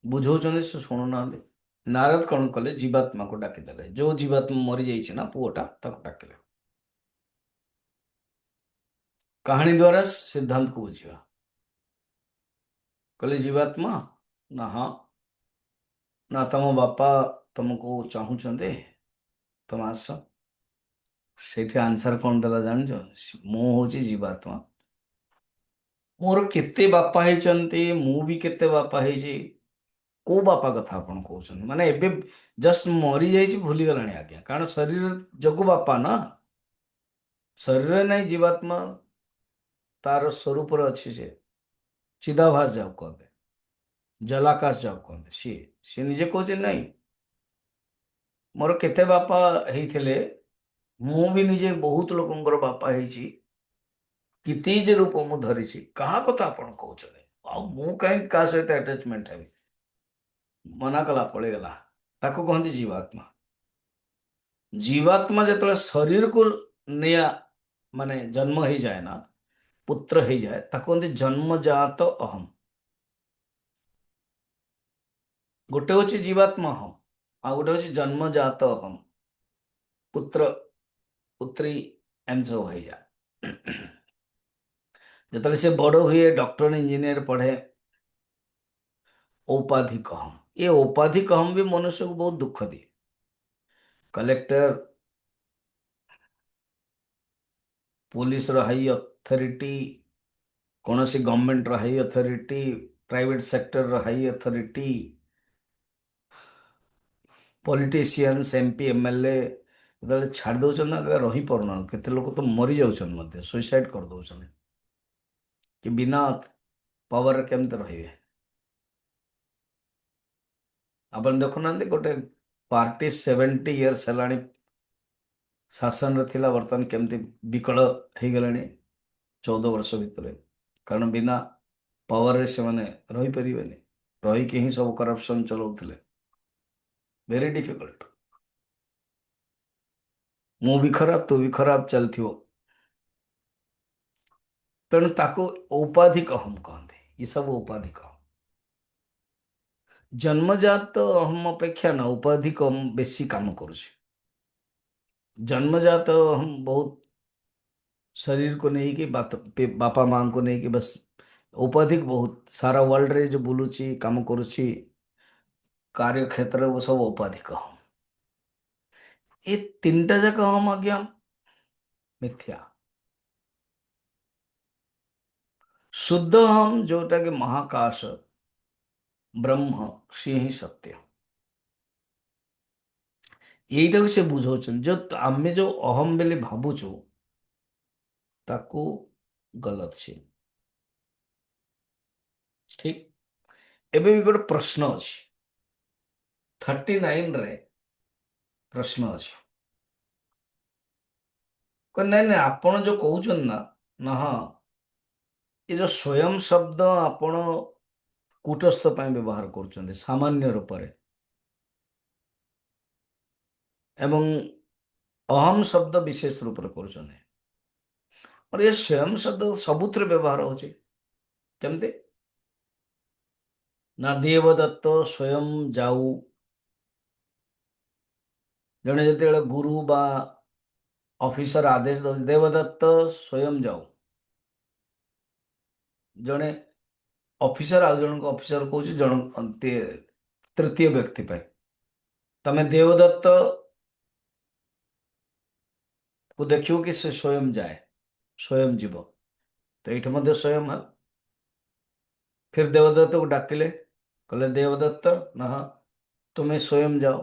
ବୁଝଉଛନ୍ତି, ସେ ଶୁଣୁନାହାନ୍ତି। ନାରଦ କଣ କଲେ, ଜୀବାତ୍ମାକୁ ଡାକିଦେଲେ। ଯୋଉ ଜୀବାତ୍ମା ମରିଯାଇଛି ନା ପୁଅଟା, ତାକୁ ଡାକିଲେ। କାହାଣୀ ଦ୍ୱାରା ସିଦ୍ଧାନ୍ତକୁ ବୁଝିବା। କହିଲେ, ଜୀବାତ୍ମା, ନା ହଁ, ନା ତମ ବାପା ତମକୁ ଚାହୁଁଛନ୍ତି, ତମେ ଆସ। ସେଇଠି ଆନ୍ସର କଣ ଦେଲା ଜାଣିଛ? ମୁଁ ହଉଛି ଜୀବାତ୍ମା, ମୋର କେତେ ବାପା ହେଇଛନ୍ତି, ମୁଁ ବି କେତେ ବାପା ହେଇଛି। କୋଉ ବାପା କଥା ଆପଣ କହୁଛନ୍ତି? ମାନେ ଏବେ ଜଷ୍ଟ ମରିଯାଇଛି, ଭୁଲିଗଲାଣି ଆଜ୍ଞା। କାରଣ ଶରୀର ଯୋଗୁ ବାପା ନା, ଶରୀରରେ ନାହିଁ ଜୀବାତ୍ମା, ତାର ସ୍ୱରୂପରେ ଅଛି ସେ। ଚିଦାଭାସ ଯାହାକୁ କହନ୍ତି, ଜଲାକାଶ ଯାହାକୁ କହନ୍ତି, ସିଏ ସିଏ ନିଜେ କହୁଛି ନାଇଁ, ମୋର କେତେ ବାପା ହେଇଥିଲେ, ମୁଁ ବି ନିଜେ ବହୁତ ଲୋକଙ୍କର ବାପା ହେଇଛି, କେତେ ଯେ ରୂପ ମୁଁ ଧରିଛି। କାହା କଥା ଆପଣ କହୁଛନ୍ତି? ଆଉ ମୁଁ କାହିଁକି କାହା ସହିତ ଆଟାଚମେଣ୍ଟ ହେବି? ମନା କଲା, ପଳେଇଗଲା। ତାକୁ କହନ୍ତି ଜୀବାତ୍ମା। ଜୀବାତ୍ମା ଯେତେବେଳେ ଶରୀରକୁ ନିଆ ମାନେ ଜନ୍ମ ହେଇଯାଏ ନା, ପୁତ୍ର ହେଇଯାଏ, ତାକୁ କହନ୍ତି ଜନ୍ମଜାତ ଅହମ୍। ଗୋଟେ ହଉଛି ଜୀବାତ୍ମା ଅହମ୍, ଆଉ ଗୋଟେ ହଉଛି ଜନ୍ମଜାତ ଅହମ୍। ପୁତ୍ର ପୁତ୍ରୀ ଏମିତି ସବୁ ହେଇଯାଏ। ଯେତେବେଳେ ସେ ବଡ଼ ହୁଏ, ଡକ୍ଟର ଇଞ୍ଜିନିୟର ପଢ଼େ, ଔପାଧିକ ଅହମ୍। ଏ ଔପାଧିକ ଅହମ୍ ବି ମନୁଷ୍ୟକୁ ବହୁତ ଦୁଃଖ ଦିଏ। କଲେକ୍ଟର, ପୁଲିସର ହାଇ ଅଥରିଟି, କୌଣସି ଗଭର୍ଣ୍ଣମେଣ୍ଟର ହାଇ ଅଥରିଟି, ପ୍ରାଇଭେଟ ସେକ୍ଟରର ହାଇ ଅଥରିଟି, ପଲିଟିସିଆନ୍ସ, ଏମପି, ଏମଏଲଏ ଯେତେବେଳେ ଛାଡ଼ି ଦଉଛନ୍ତି ନା, ରହିପାରୁନାହାନ୍ତି। କେତେ ଲୋକ ତ ମରିଯାଉଛନ୍ତି, ମଧ୍ୟ ସୁଇସାଇଡ୍ କରିଦଉଛନ୍ତି, କି ବିନା ପାୱାରରେ କେମିତି ରହିବେ। ଆପଣ ଦେଖୁନାହାନ୍ତି, ଗୋଟେ ପାର୍ଟି 70 ଇୟର୍ସ ହେଲାଣି ଶାସନରେ ଥିଲା, ବର୍ତ୍ତମାନ କେମିତି ବିକଳ ହେଇଗଲାଣି 14 ବର୍ଷ ଭିତରେ। କାରଣ ବିନା ପାୱାରରେ ସେମାନେ ରହିପାରିବେନି, ରହିକି ହିଁ ସବୁ କରପସନ ଚଲାଉଥିଲେ। Very difficult. ମୁଁ ବି ଖରାପ, ତୁ ବି ଖରାପ ଚାଲିଥିବ। ତେଣୁ ତାକୁ ଔପାଧିକ ଅହମ୍ କହନ୍ତି। ଏ ସବୁ ଔପାଧିକ। ଜନ୍ମଜାତ ଅହମ୍ ଅପେକ୍ଷା ନା ଔପାଧିକ ଅହମ୍ ବେଶୀ କାମ କରୁଛି। ଜନ୍ମଜାତ ଅହମ୍ ବହୁତ ଶରୀରକୁ ନେଇକି, ବାପା ମାଙ୍କୁ ନେଇକି ବସ୍। ଔପାଧିକ ବହୁତ ସାରା ୱାର୍ଲଡରେ ଯୋଉ ବୁଲୁଛି, କାମ କରୁଛି, କାର୍ଯ୍ୟକ୍ଷେତ୍ରରେ, ସବୁ ଔପାଧିକ ଅହମ୍। ଏ ତିନିଟା ଯାକ ଅହମ୍ ଆଜ୍ଞା ମିଥ୍ୟା। ଶୁଦ୍ଧ ଅହମ୍ ଯୋଉଟା କି ମହାକାଶ, ବ୍ରହ୍ମ, ସିଏ ହିଁ ସତ୍ୟ। ଏଇଟାକୁ ସେ ବୁଝଉଛନ୍ତି। ଯୋଉ ଆମେ ଯୋଉ ଅହମ୍ ବୋଲି ଭାବୁଛୁ, ତାକୁ ଗଲତ ସିଏ। ଠିକ। ଏବେ ବି ଗୋଟେ ପ୍ରଶ୍ନ ଅଛି, 39ରେ ପ୍ରଶ୍ନ ଅଛି। ନାଇଁ ନାଇଁ, ଆପଣ ଯୋଉ କହୁଛନ୍ତି ନା, ନା ହଁ, ଏ ଯୋଉ ସ୍ୱୟଂ ଶବ୍ଦ ଆପଣ କୂଟସ୍ଥ ପାଇଁ ବ୍ୟବହାର କରୁଛନ୍ତି ସାମାନ୍ୟ ରୂପରେ, ଏବଂ ଅହମ୍ ଶବ୍ଦ ବିଶେଷ ରୂପରେ କରୁଛନ୍ତି। ଏ ସ୍ୱୟଂ ଶବ୍ଦ ସବୁଥିରେ ବ୍ୟବହାର ହଉଛି। କେମିତି ନା, ଦେବଦତ୍ତ ସ୍ୱୟଂ ଯାଉ। ଜଣେ ଯେତେବେଳେ ଗୁରୁ ବା ଅଫିସର ଆଦେଶ ଦଉଛି, ଦେବଦତ୍ତ ସ୍ୱୟଂ ଯାଉ। ଜଣେ ଅଫିସର ଆଉ ଜଣଙ୍କ ଅଫିସର କହୁଛି ଜଣ ତୃତୀୟ ବ୍ୟକ୍ତି ପାଇଁ, ତମେ ଦେବଦତ୍ତ କୁ ଦେଖିବ କି ସେ ସ୍ୱୟଂ ଯାଏ, ସ୍ୱୟଂ ଯିବ। ତ ଏଇଠି ମଧ୍ୟ ସ୍ୱୟଂ ହେଲା। ଫିର ଦେବଦତ୍ତକୁ ଡାକିଲେ, କହିଲେ ଦେବଦତ୍ତ, ନା ତୁମେ ସ୍ୱୟଂ ଯାଅ,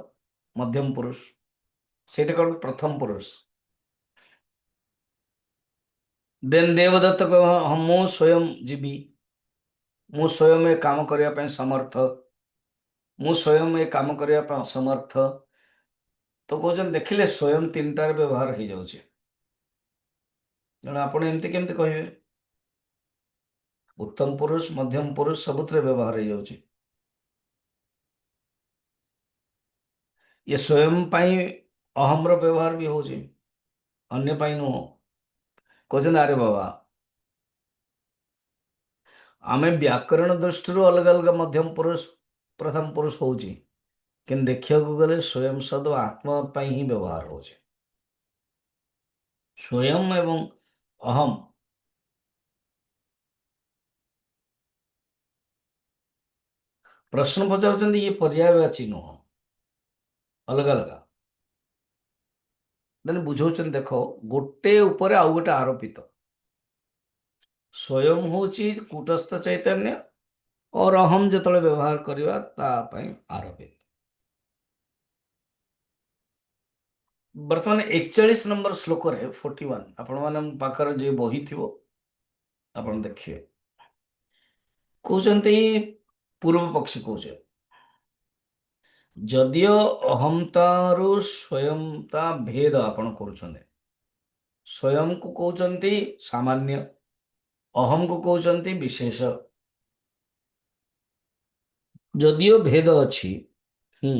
ମଧ୍ୟମ ପୁରୁଷ। ସେଇଟା କଣ ପ୍ରଥମ ପୁରୁଷ। ଦେନ୍ ଦେବଦତ୍ତ କହିବ, ହଁ ମୁଁ ସ୍ୱୟଂ ଯିବି, ମୁଁ ସ୍ୱୟଂ ଏ କାମ କରିବା ପାଇଁ ସମର୍ଥ, ମୁଁ ସ୍ୱୟଂ ଏ କାମ କରିବା ପାଇଁ ଅସମର୍ଥ। ତ କହୁଛନ୍ତି, ଦେଖିଲେ ସ୍ୱୟଂ ତିନିଟାରେ ବ୍ୟବହାର ହେଇଯାଉଛି। ତେଣୁ ଆପଣ ଏମିତି କେମିତି କହିବେ? ଉତ୍ତମ ପୁରୁଷ, ମଧ୍ୟମ ପୁରୁଷ ସବୁଥିରେ ବ୍ୟବହାର ହେଇଯାଉଛି। ये स्वयं ପାଇଁ ଅହମର ବ୍ୟବହାର ବି ହଉଛି, ଅନ୍ୟ ପାଇଁ ନୁହଁ। କହୁଛନ୍ତି ଆରେ ବାବା ଆମେ ବ୍ୟାକରଣ ଦୃଷ୍ଟିରୁ ଅଲଗା ଅଲଗା ମଧ୍ୟମ ପୁରୁଷ ପ୍ରଥମ ପୁରୁଷ ହଉଛି, କିନ୍ତୁ ଦେଖିବାକୁ ଗଲେ ସ୍ୱୟଂ ଶବ୍ଦ ଆତ୍ମା ପାଇଁ ହିଁ ବ୍ୟବହାର ହଉଛି। ସ୍ୱୟଂ ଏବଂ ଅହମ ପ୍ରଶ୍ନ ପଚାରୁଛନ୍ତି ଇଏ ପର୍ଯ୍ୟାୟବାଚୀ ନୁହଁ, ଅଲଗା ଅଲଗା। ଦେନ୍ ବୁଝଉଛନ୍ତି ଦେଖ ଗୋଟେ ଉପରେ ଆଉ ଗୋଟେ ଆରୋପିତ। ସ୍ୱୟଂ ହଉଛି କୂଟସ୍ଥ ଚୈତନ୍ୟ, और ଅହମ ଯେତେବେଳେ ବ୍ୟବହାର କରିବା ତା ପାଇଁ ଆରୋପିତ। ବର୍ତ୍ତମାନ 41 ନମ୍ବର ଶ୍ଲୋକରେ 41 ଆପଣମାନଙ୍କ ପାଖରେ ଯେ ବହି ଥିବ ଆପଣ ଦେଖିବେ, କହୁଛନ୍ତି ପୂର୍ବ ପକ୍ଷୀ କହୁছে ଯଦିଓ ଅହମତାରୁ ସ୍ୱୟଂତା ଭେଦ ଆପଣ କରୁଛନ୍ତି, ସ୍ୱୟଂକୁ କହୁଛନ୍ତି ସାମାନ୍ୟ, ଅହମକୁ କହୁଛନ୍ତି ବିଶେଷ। ଯଦିଓ ଭେଦ ଅଛି, ହୁଁ,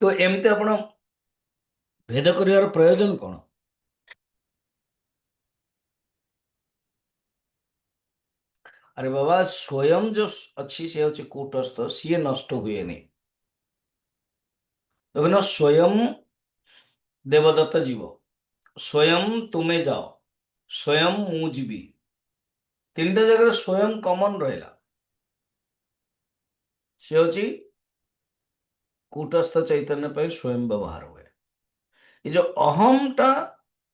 ତ ଏମିତି ଆପଣ ଭେଦ କରିବାର ପ୍ରୟୋଜନ କଣ? ଆରେ ବାବା ସ୍ୱୟଂ ଯୋଉ ଅଛି ସେ ହଉଛି କୂଟସ୍ଥ, ସିଏ ନଷ୍ଟ ହୁଏନି। ଦେଖୁନ ସ୍ୱୟଂ ଦେବଦତ୍ତ ଯିବ, ସ୍ୱୟଂ ତୁମେ ଯାଅ, ସ୍ୱୟଂ ମୁଁ ଯିବି, ତିନିଟା ଜାଗାରେ ସ୍ୱୟଂ କମନ ରହିଲା। ସେ ହଉଛି କୂଟସ୍ଥ ଚୈତନ୍ୟ ପାଇଁ ସ୍ୱୟଂ ବ୍ୟବହାର ହୁଏ। ଏ ଯୋଉ ଅହମ ଟା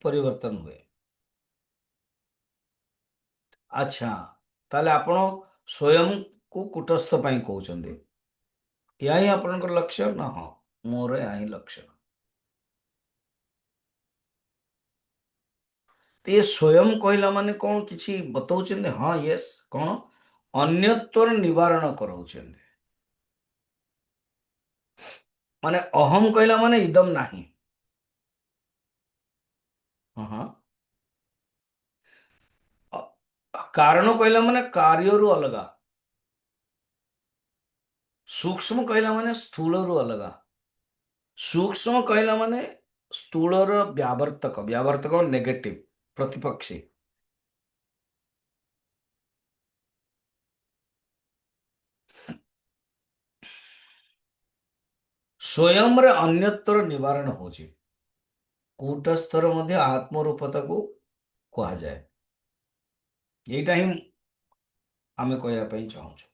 ପରିବର୍ତ୍ତନ ହୁଏ। ଆଚ୍ଛା, ତାହେଲେ ଆପଣ ସ୍ୱୟଂକୁ କୂଟସ୍ଥ ପାଇଁ କହୁଛନ୍ତି, ଏହା ହିଁ ଆପଣଙ୍କର ଲକ୍ଷ୍ୟ ନା? ହଁ, ମୋର ଏହା ହିଁ ଲକ୍ଷ୍ୟ। ତ ଏ ସ୍ୱୟଂ କହିଲା ମାନେ କଣ କିଛି ବତଉଛନ୍ତି? ହଁ ୟେସ୍, କଣ ଅନ୍ୟତ୍ୱର ନିବାରଣ କରାଉଛନ୍ତି। ମାନେ ଅହମ କହିଲା ମାନେ ଇଦମ ନାହିଁ। ହଁ ହଁ, କାରଣ କହିଲା ମାନେ କାର୍ଯ୍ୟରୁ ଅଲଗା, ସୂକ୍ଷ୍ମ କହିଲା ମାନେ ସ୍ଥୂଳରୁ ଅଲଗା, ସୂକ୍ଷ୍ମ କହିଲା ମାନେ ସ୍ଥୂଳର ବ୍ୟାବର୍ତ୍ତକ, ବ୍ୟାବର୍ତ୍ତକ ନେଗେଟିଭ, ପ୍ରତିପକ୍ଷୀ। ସ୍ୱୟଂରେ ଅନ୍ୟତ୍ୱର ନିବାରଣ ହଉଛି, କୂଟସ୍ଥର ମଧ୍ୟ ଆତ୍ମରୂପତାକୁ କୁହାଯାଏ। ଏଇଟା ହିଁ ଆମେ କହିବା ପାଇଁ ଚାହୁଁଛୁ।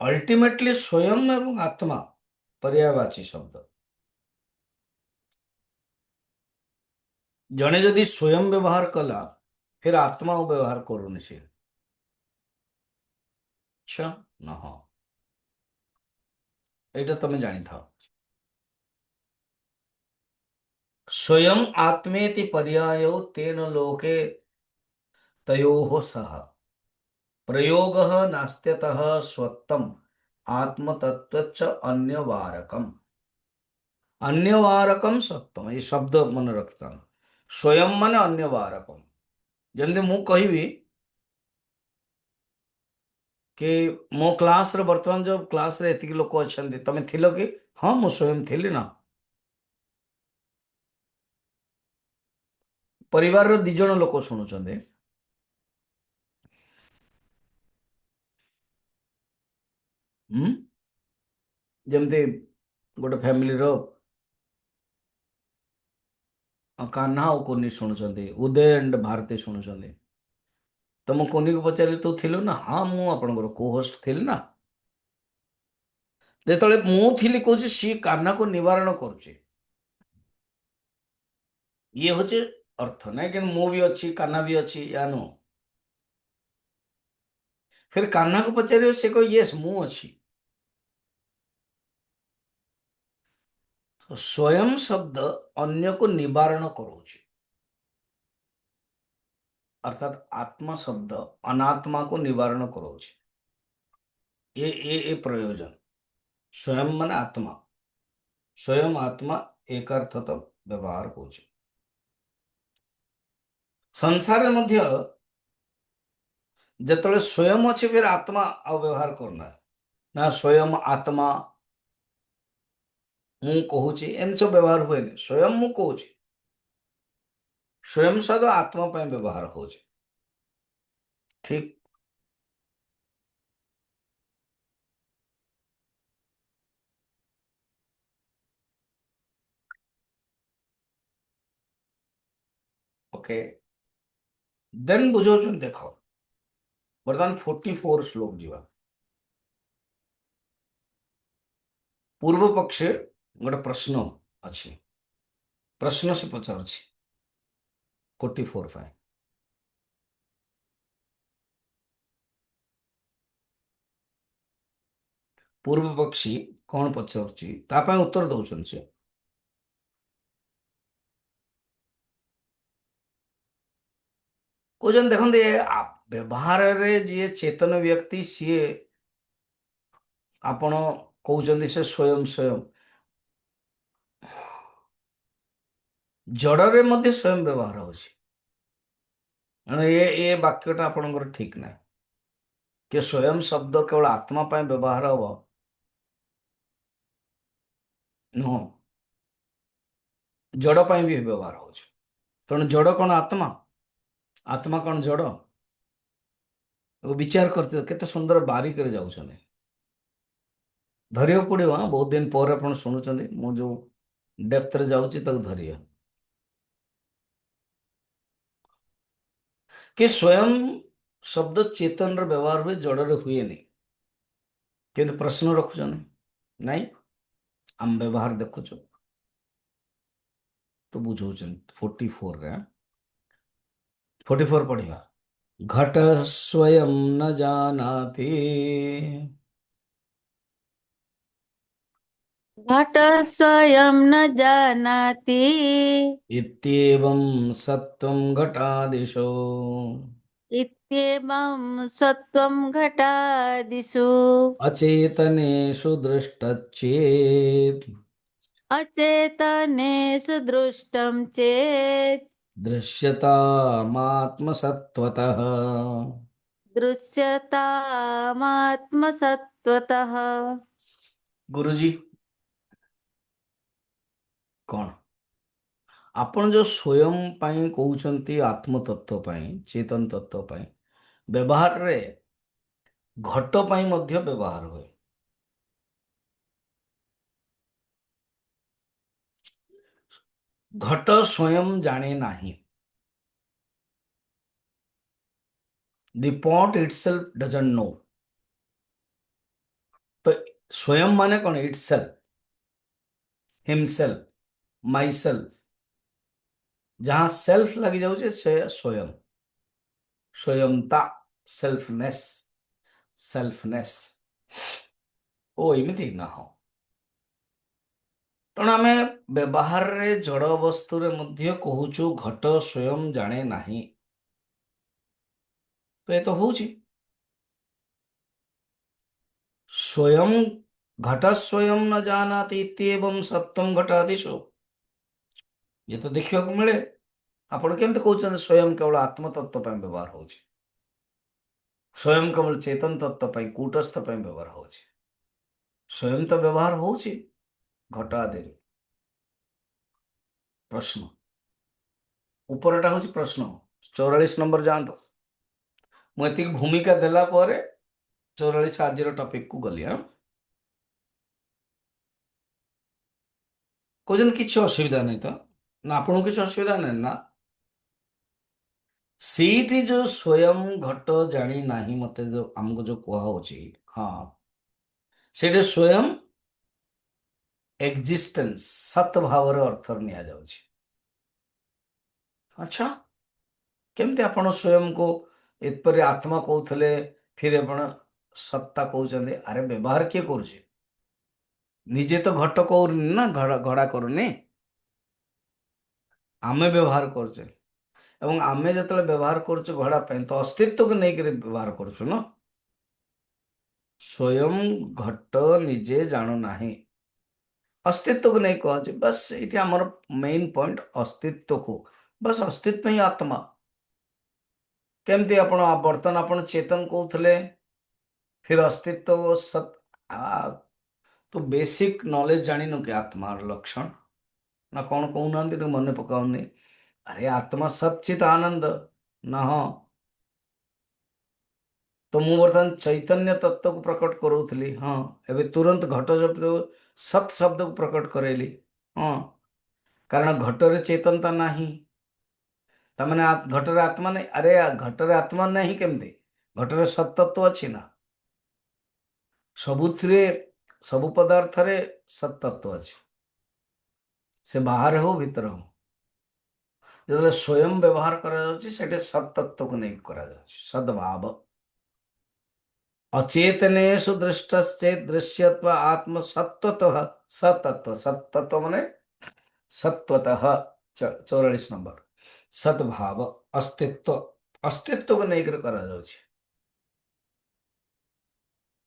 ଅଲ୍ଟିମେଟଲି ସ୍ୱୟଂ ଏବଂ ଆତ୍ମା ପର୍ଯ୍ୟାୟବାଚୀ ଶବ୍ଦ। ଜଣେ ଯଦି ସ୍ୱୟଂ ବ୍ୟବହାର କଲା ଫିର ଆତ୍ମା ଆଉ ବ୍ୟବହାର କରୁନି ସେ, ଆଚ୍ଛା ନା? ହଁ, ଏଇଟା ତମେ ଜାଣିଥାଅ। स्वयं आत्मेति पर्यायो तेन लोके तयोः सह प्रयोगः नास्त्यतः स्वत्तम आत्मतत्वच्च अन्यवारकम। अन्यवारकम सत्यम, ये शब्द मन रखता। स्वयं माने अन्यवारकम। ଯେମିତି ମୁଁ କହିବି କି ମୋ କ୍ଲାସରେ ବର୍ତ୍ତମାନ ଯୋଉ କ୍ଲାସରେ ଏତିକି ଲୋକ ଅଛନ୍ତି ତମେ ଥିଲ କି? ହଁ ମୁଁ ସ୍ୱୟଂ ଥିଲି ନା। ପରିବାରର 2 ଜଣ ଲୋକ ଶୁଣୁଛନ୍ତି, ହୁଁ, ଯେମିତି ଗୋଟେ ଫ୍ୟାମିଲିର କାହ୍ନା ଆଉ କୁନି ଶୁଣୁଛନ୍ତି, ଉଦୟ ଆଣ୍ଡ ଭାରତୀ ଶୁଣୁଛନ୍ତି। ତ ମୁଁ କୁନିକୁ ପଚାରିଲି ତୁ ଥିଲୁ ନା? ହଁ ମୁଁ ଆପଣଙ୍କର କୋ ହୋଷ୍ଟ ଥିଲି ନା। ଯେତେବେଳେ ମୁଁ ଥିଲି କହୁଛି ସିଏ କାହ୍ନାକୁ ନିବାରଣ କରୁଛି, ଇଏ ହଉଛି ଅର୍ଥ ନାଇଁ, କିନ୍ତୁ ମୁଁ ବି ଅଛି କାହ୍ନା ବି ଅଛି ୟା ନୁହଁ। ଫିର କାହ୍ନାକୁ ପଚାରିବ ସେ କହ ୟେସ୍ ମୁଁ ଅଛି। ତ ସ୍ୱୟଂ ଶବ୍ଦ ଅନ୍ୟକୁ ନିବାରଣ କରୁଛି, अर्थात आत्मा शब्द अनात्मा को निवारण कराଉଛି। ये प्रयोजन स्वयं मान आत्मा, स्वयं आत्मा एक अर्थ तो व्यवहार होଉଛି। संसार मध्य ଯେତେବେଳେ ସ୍ୱୟଂ ଅଛି ଫେର ଆତ୍ମା ଆଉ ବ୍ୟବହାର କରୁନା ନା ସ୍ୱୟଂ ଆତ୍ମା ମୁଁ କହୁଛି ଏମିତି ସବୁ ବ୍ୟବହାର ହୁଏନି ସ୍ୱୟଂ ମୁଁ କହୁଛି ସ୍ୱୟଂ ଶବ୍ଦ ଆତ୍ମା ପାଇଁ ବ୍ୟବହାର ହଉଛି ଠିକ ओके देन बुझाଉଛନ୍ତି ଦେଖ ବର୍ତ୍ତମାନ 44 ଶ୍ଲୋକ ଯିବା ପୂର୍ବ ପକ୍ଷେ ଗୋଟେ ପ୍ରଶ୍ନ ଅଛି ପ୍ରଶ୍ନ ସେ ପଚାରୁଛି 44 ପାଇଁ ପୂର୍ବ ପକ୍ଷୀ କଣ ପଚାରୁଛି ତା ପାଇଁ ଉତ୍ତର ଦଉଛନ୍ତି ସେ କହୁଛନ୍ତି ଦେଖନ୍ତୁ ବ୍ୟବହାରରେ ଯିଏ ଚେତନ ବ୍ୟକ୍ତି ସିଏ ଆପଣ କହୁଛନ୍ତି ସେ ସ୍ୱୟଂ ସ୍ୱୟଂ ଜଡ଼ରେ ମଧ୍ୟ ସ୍ୱୟଂ ବ୍ୟବହାର ହଉଛି ମାନେ ଏ ବାକ୍ୟଟା ଆପଣଙ୍କର ଠିକ ନାହିଁ कि स्वयं शब्द केवल आत्मा ପାଇଁ ବ୍ୟବହାର ହବ ନୁହଁ ଜଡ଼ ପାଇଁ ବି ବ୍ୟବହାର ହଉଛି ତେଣୁ ଜଡ଼ କଣ ଆତ୍ମା ଆତ୍ମା କଣ ଜଡ଼ ବିଚାର କରିତେ କେତେ ସୁନ୍ଦର ବାରିକରେ ଯାଉଛନ୍ତି ଧରିବାକୁ ପଡିବ ବହୁତ ଦିନ ପରେ ଆପଣ ଶୁଣୁଛନ୍ତି ମୁଁ ଯୋଉ ଡେପ୍ଥରେ ଯାଉଛି ତାକୁ ଧରିବା कि स्वयं शब्द चेतन व्यवहार हुए जड़े हुएनि किंतु प्रश्न रखुଛନ୍ତି ନାଇଁ आम व्यवहार देखुଛୁ तो बुझाଉଛନ୍ତି 44 ରେ 44 पढ़िया घट स्वयं न जानाति घट स्वयं न जानाति इत्येवं सत्त्वं घटादिशो इत्येवं सत्त्वं घटादिषु अचेतनेषु दृष्टचेत् अचेतनेषु दृष्टं चेत् दृश्यतामात्मसत्त्वतः दृश्यतामात्मसत्त्वतः गुरुजी कौन ଆପଣ ଯୋଉ ସ୍ୱୟଂ ପାଇଁ କହୁଛନ୍ତି ଆତ୍ମତତ୍ତ୍ୱ ପାଇଁ ଚେତନ ତତ୍ତ୍ୱ ପାଇଁ ବ୍ୟବହାରରେ ଘଟ ପାଇଁ ମଧ୍ୟ ବ୍ୟବହାର ହୁଏ ଘଟ ସ୍ୱୟଂ ଜାଣେ ନାହିଁ ଦି ପଟ୍ itself doesn't know तो स्वयं माने कौन itself himself myself जहां सेल्फ लगी जाऊचे से स्वयं स्वयंता सेल्फनेस ओ एमिति ना हो ତେଣୁ ଆମେ ବ୍ୟବହାରରେ ଜଡ଼ ବସ୍ତୁରେ ମଧ୍ୟ କହୁଛୁ ଘଟ ସ୍ୱୟଂ ଜାଣେ ନାହିଁ ତ ଏ ତ ହଉଛି स्वयं घट स्वयं न जानाति इत्येवं सत्त्वं घटादिषु ये तो देखिବାକୁ ମିଳେ ଆପଣ କେମିତି କହୁଛନ୍ତି ସ୍ୱୟଂ କେବଳ ଆତ୍ମତତ୍ତ୍ୱ ପାଇଁ ବ୍ୟବହାର ହଉଛି ସ୍ୱୟଂ କେବଳ ଚେତନ ତତ୍ତ୍ୱ ପାଇଁ କୂଟସ୍ଥ ପାଇଁ ବ୍ୟବହାର ହଉଛି ସ୍ୱୟଂ ତ ବ୍ୟବହାର ହଉଛି ଘଟ ଆଦିରେ ପ୍ରଶ୍ନ ଉପରଟା ହଉଛି ପ୍ରଶ୍ନ 44 ନମ୍ବର ଯାଆନ୍ତୁ ମୁଁ ଏତିକି ଭୂମିକା ଦେଲା ପରେ 44 ଆଜିର ଟପିକକୁ ଗଲି କହୁଛନ୍ତି କିଛି ଅସୁବିଧା ନାହିଁ ତ ନା ଆପଣଙ୍କୁ କିଛି ଅସୁବିଧା ନାହିଁ ନା ସେଇଠି ଯୋଉ ସ୍ୱୟଂ ଘଟ ଜାଣି ନାହିଁ ମତେ ଯୋଉ ଆମକୁ ଯୋଉ କୁହାହଉଛି ହଁ ସେଇଠି ସ୍ୱୟଂ ଏକ୍ଜିଷ୍ଟେନ୍ସ ସତ୍ ଭାବରେ ଅର୍ଥରେ ନିଆଯାଉଛି ଆଚ୍ଛା କେମିତି ଆପଣ ସ୍ୱୟଂକୁ ଏପରି ଆତ୍ମା କହୁଥିଲେ ଫିର ଆପଣ ସତ୍ତା କହୁଛନ୍ତି ଆରେ ବ୍ୟବହାର କିଏ କରୁଛି ନିଜେ ତ ଘଟ କରୁନି ନା ଘଡ଼ା କରୁନି ଆମେ ବ୍ୟବହାର କରୁଛେ ଏବଂ ଆମେ ଯେତେବେଳେ ବ୍ୟବହାର କରୁଛୁ ଘୋଡ଼ା ପାଇଁ ତ ଅସ୍ତିତ୍ୱକୁ ନେଇକରି ବ୍ୟବହାର କରୁଛୁ ନା ସ୍ୱୟଂ ଘଟ ନିଜେ ଜାଣୁନାହିଁ अस्तित्व नहीं कह बस ये आमर मेन पॉइंट अस्तित्व को बस अस्तित्व ही आत्मा केमती आपण बर्तन आपण चेतन कहूले फिर अस्तित्व सत आ, तो बेसिक नॉलेज जानिनु कि आत्मार लक्षण ना कौन कहूना मन पकाउनी अरे आत्मा सच्चित आनंद ना हाँ तो मु बर्तमान चैतन्य तत्व को प्रकट करूली हाँ एवं तुरंत घट शब्द सत शब्द को प्रकट करेली हाँ कारण घटरे चेतनता नाही तमें घटरे आत्मा नहीं अरे घटरे आत्मा नहीं केमती घटरे सतत्व अच्छी ना सबुथिरे सबु पदार्थ रे सतत्व अच्छे से बाहर हो भीतर हो जो स्वयं व्यवहार करा सतत्व को नहीं करा सद्भाव अचेतनेषु दृष्टश्चेत् दृश्यत्व आत्म सत्वतः सतत्व सतत्व माने सत्वतः 44 नंबर सद्भाव अस्तित्व अस्तित्व को नहीं करा जाउछि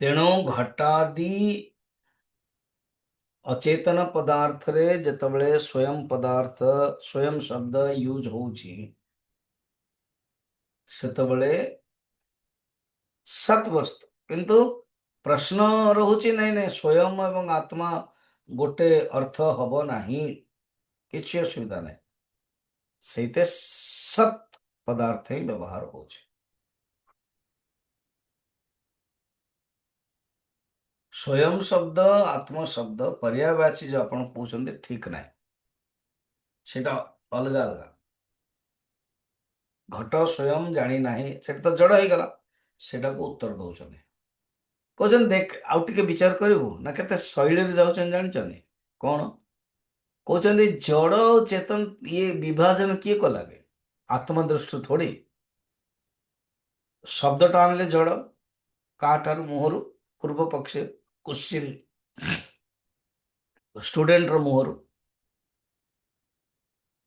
तेणु घटादि अचेतन पदार्थ रे जतबळे स्वयं पदार्थ स्वयं शब्द यूज होउछि सेतबळे सत वस्तु किंतु प्रश्न रहुछि नहीं नहीं स्वयं एवं आत्मा गोटे अर्थ हब नाही किछि असुविधा नहीं सेते सत पदार्थ ही व्यवहार होउछि स्वयं शब्द आत्म शब्द पर्यायवाची जो आपण कहउछन्ते ठीक नाही सेटा अलग अलग घट स्वयं जानी नाही सेटा तो जड़ हो गला सेटा को उत्तर दउछन्ते कहछन देख आउ टिके विचार करिवु ना केते शैली रे जाउछन जानिछन्ते कोन कहते जड़ और चेतन ये विभाजन किए कला आत्मदृष्टि थोड़ी शब्द आनले जड़ काठार मुहर पूर्व पक्ष क्वेश्चन स्टूडेंट मुहर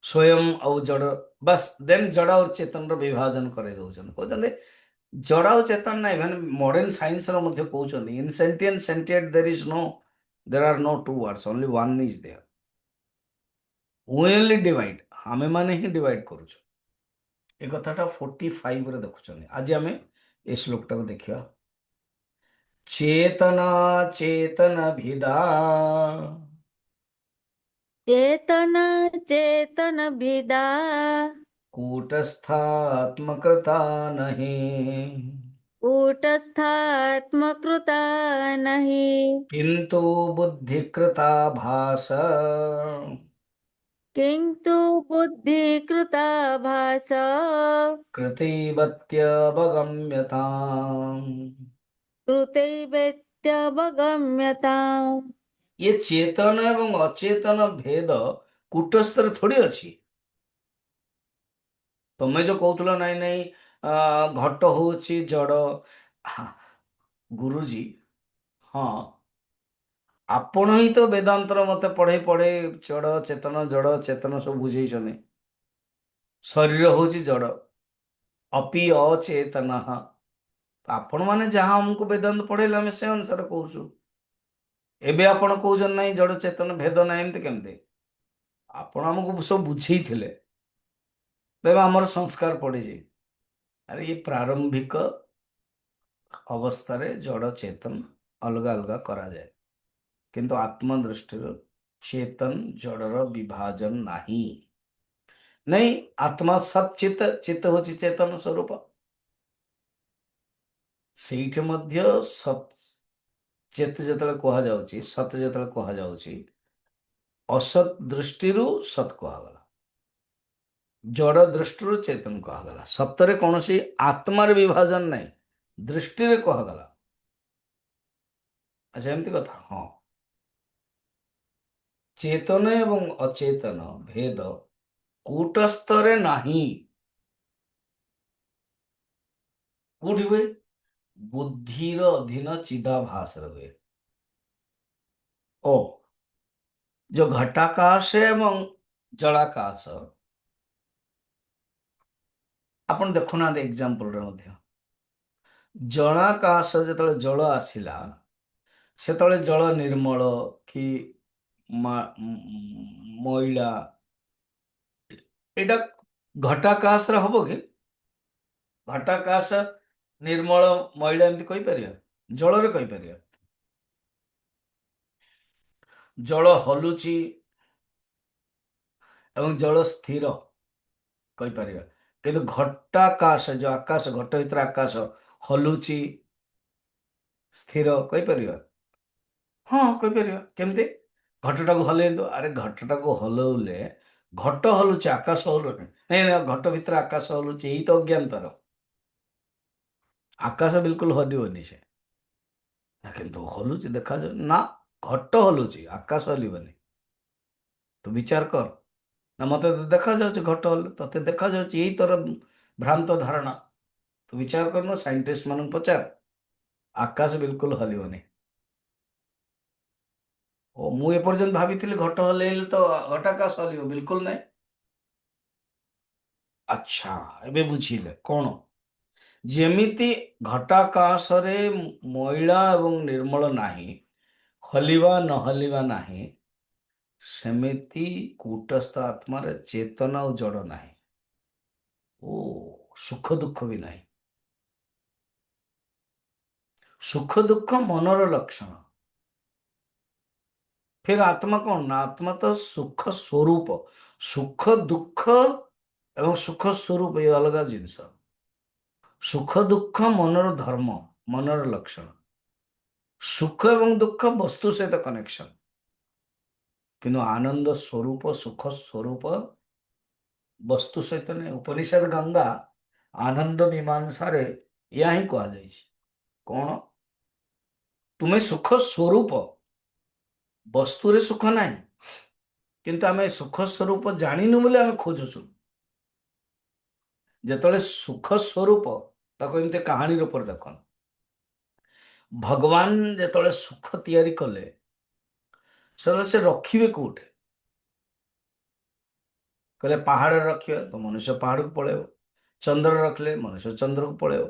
स्वयं और जड़ बस देन जड़ और चेतन विभाजन कर कहते जड़ और चेतन ना इवन मॉडर्न साइंस कहते in sentient sentient there are no two words only one is there only divide आमे माने ही डिवाइड करूछु ए कथाटा 45 रे देखुछन आज आमे ए श्लोकटा को देखिया चेतना चेतन भिदा चेतना चेतन भिदा कूटस्थात्मकृता नहीं कूटस्थात्मकृता नहि किंतु बुद्धिकृता भास किन्तु बुद्धिकृता भास कृतिवत्यवगम्यताम् कृतैवेत्यवगम्यताम्। ये चेतन एवं अचेतन भेद कूटस्तर थोड़ी अच्छी तुम्हें जो कहूल नाई नाई घट हूँ जड़ हाँ, गुरुजी हाँ आपण ही तो वेदांतर मत पढ़े पढ़े जड़ चेतन सब बुझे शरीर हूँ जड़ अपि अचेतन आपण मैंने जहाँ हमको वेदांत पढ़ेले आम से अनुसार कहूँ एबे आपण कहउछन नाही जड़ चेतन भेद ना एमती केमती आपण हमको सब बुझे तेज आमर संस्कार पड़े अरे ये प्रारंभिक अवस्था रे जड़ चेतन अलग अलग करा जाए किंतु आत्मदृष्टि चेतन जड़र विभाजन नहीं नहीं आत्मा सचित चित्त हो चेतन स्वरूप से मध्य सत चेत जो कह जाउची सत जो कह जाउची असत दृष्टि सत कहगला जड़ दृष्टि चेतन कहगला सप्तरे कौन सी आत्मार विभाजन नहीं दृष्टि रे कहगला अच्छा एमती कथा हाँ चेतन एवं अचेतन भेद कूटस्थरे नहीं कौटी हुए बुद्धिर अधीन चिदाभास हुए ओ जो घटाकाश एवं जलाकाश आपण देखुना एग्जांपल रे जलाकाश जो जल आसिला से जल निर्मल कि मैला एटा घटाकाश रे हबो कि ଘଟାକାଶ ନିର୍ମଳ ମଇଳା ଏମିତି କହିପାରିବା? ଜଳରେ କହିପାରିବା। ଜଳ ହଲୁଛି ଏବଂ ଜଳ ସ୍ଥିର କହିପାରିବା। କିନ୍ତୁ ଘଟାକାଶ, ଯୋଉ ଆକାଶ, ଘଟ ଭିତରେ ଆକାଶ ହଲୁଛି, ସ୍ଥିର କହିପାରିବା? ହଁ କହିପାରିବା। କେମିତି? ଘଟଟାକୁ ହଲେଇନ୍ତୁ। ଆରେ ଘଟଟାକୁ ହଲଉଲେ ଘଟ ହଲୁଛି, ଆକାଶ ହଲୁନି। ନାଇଁ ନାଇଁ, ଘଟ ଭିତରେ ଆକାଶ ହଲୁଛି, ଏଇ ତ ଅଜ୍ଞାନତାର। ଆକାଶ ବିଲକୁଲ ହଲିବନି ସେ। କିନ୍ତୁ ହଲୁଛି ଦେଖାଯାଉ ନା, ଘଟ ହଲୁଛି, ଆକାଶ ହଲିବନି। ତୁ ବିଚାର କର। ନା ମତେ ତ ଦେଖାଯାଉଛି ଘଟ ହଲୁ, ତତେ ଦେଖାଯାଉଛି, ଏଇ ତୋର ଭ୍ରାନ୍ତ ଧାରଣା। ତୁ ବିଚାର କରୁନୁ, ସାଇଣ୍ଟିଷ୍ଟ ମାନଙ୍କୁ ପଚାର। ଆକାଶ ବିଲକୁଲ ହଲିବନି। ଓ ମୁଁ ଏପର୍ଯ୍ୟନ୍ତ ଭାବିଥିଲି ଘଟ ହଲେଇଲେ ତ ଘଟାକାଶ ହଲିବ, ବିଲକୁଲ ନାହିଁ। ଆଚ୍ଛା, ଏବେ ବୁଝିଲେ କଣ? ଯେମିତି ଘଟାକାଶରେ ମଇଳା ଏବଂ ନିର୍ମଳ ନାହିଁ, ହଲିବା ନ ହଲିବା ନାହିଁ, ସେମିତି କୂଟସ୍ଥ ଆତ୍ମାରେ ଚେତନା ଆଉ ଜଡ଼ ନାହିଁ। ଓ, ସୁଖ ଦୁଃଖ ବି ନାହିଁ। ସୁଖ ଦୁଃଖ ମନର ଲକ୍ଷଣ। ଫିର ଆତ୍ମା କଣ ନା? ଆତ୍ମା ତ ସୁଖ ସ୍ୱରୂପ। ସୁଖ ଦୁଃଖ ଏବଂ ସୁଖ ସ୍ୱରୂପ ଏ ଅଲଗା ଜିନିଷ। ସୁଖ ଦୁଃଖ ମନର ଧର୍ମ, ମନର ଲକ୍ଷଣ। ସୁଖ ଏବଂ ଦୁଃଖ ବସ୍ତୁ ସହିତ କନେକ୍ସନ, କିନ୍ତୁ ଆନନ୍ଦ ସ୍ୱରୂପ, ସୁଖ ସ୍ୱରୂପ ବସ୍ତୁ ସହିତ ନୁହେଁ। ଉପନିଷଦ ଗଙ୍ଗା ଆନନ୍ଦ ମୀମାଂସାରେ ଏହା ହିଁ କୁହାଯାଇଛି। କଣ? ତୁମେ ସୁଖ ସ୍ୱରୂପ, ବସ୍ତୁରେ ସୁଖ ନାହିଁ, କିନ୍ତୁ ଆମେ ସୁଖ ସ୍ୱରୂପ ଜାଣିନୁ ବୋଲି ଆମେ ଖୋଜୁଛୁ। ଯେତେବେଳେ ସୁଖ ସ୍ୱରୂପ, ତାକୁ ଏମିତି କାହାଣୀ ରୂପରେ ଦେଖନ୍ତୁ। ଭଗବାନ ଯେତେବେଳେ ସୁଖ ତିଆରି କଲେ, ସେତେବେଳେ ସେ ରଖିବେ କୋଉଠି? କହିଲେ ପାହାଡ଼ରେ ରଖିବେ ତ ମନୁଷ୍ୟ ପାହାଡ଼କୁ ପଳେଇବ। ଚନ୍ଦ୍ର ରଖିଲେ ମନୁଷ୍ୟ ଚନ୍ଦ୍ରକୁ ପଳେଇବ।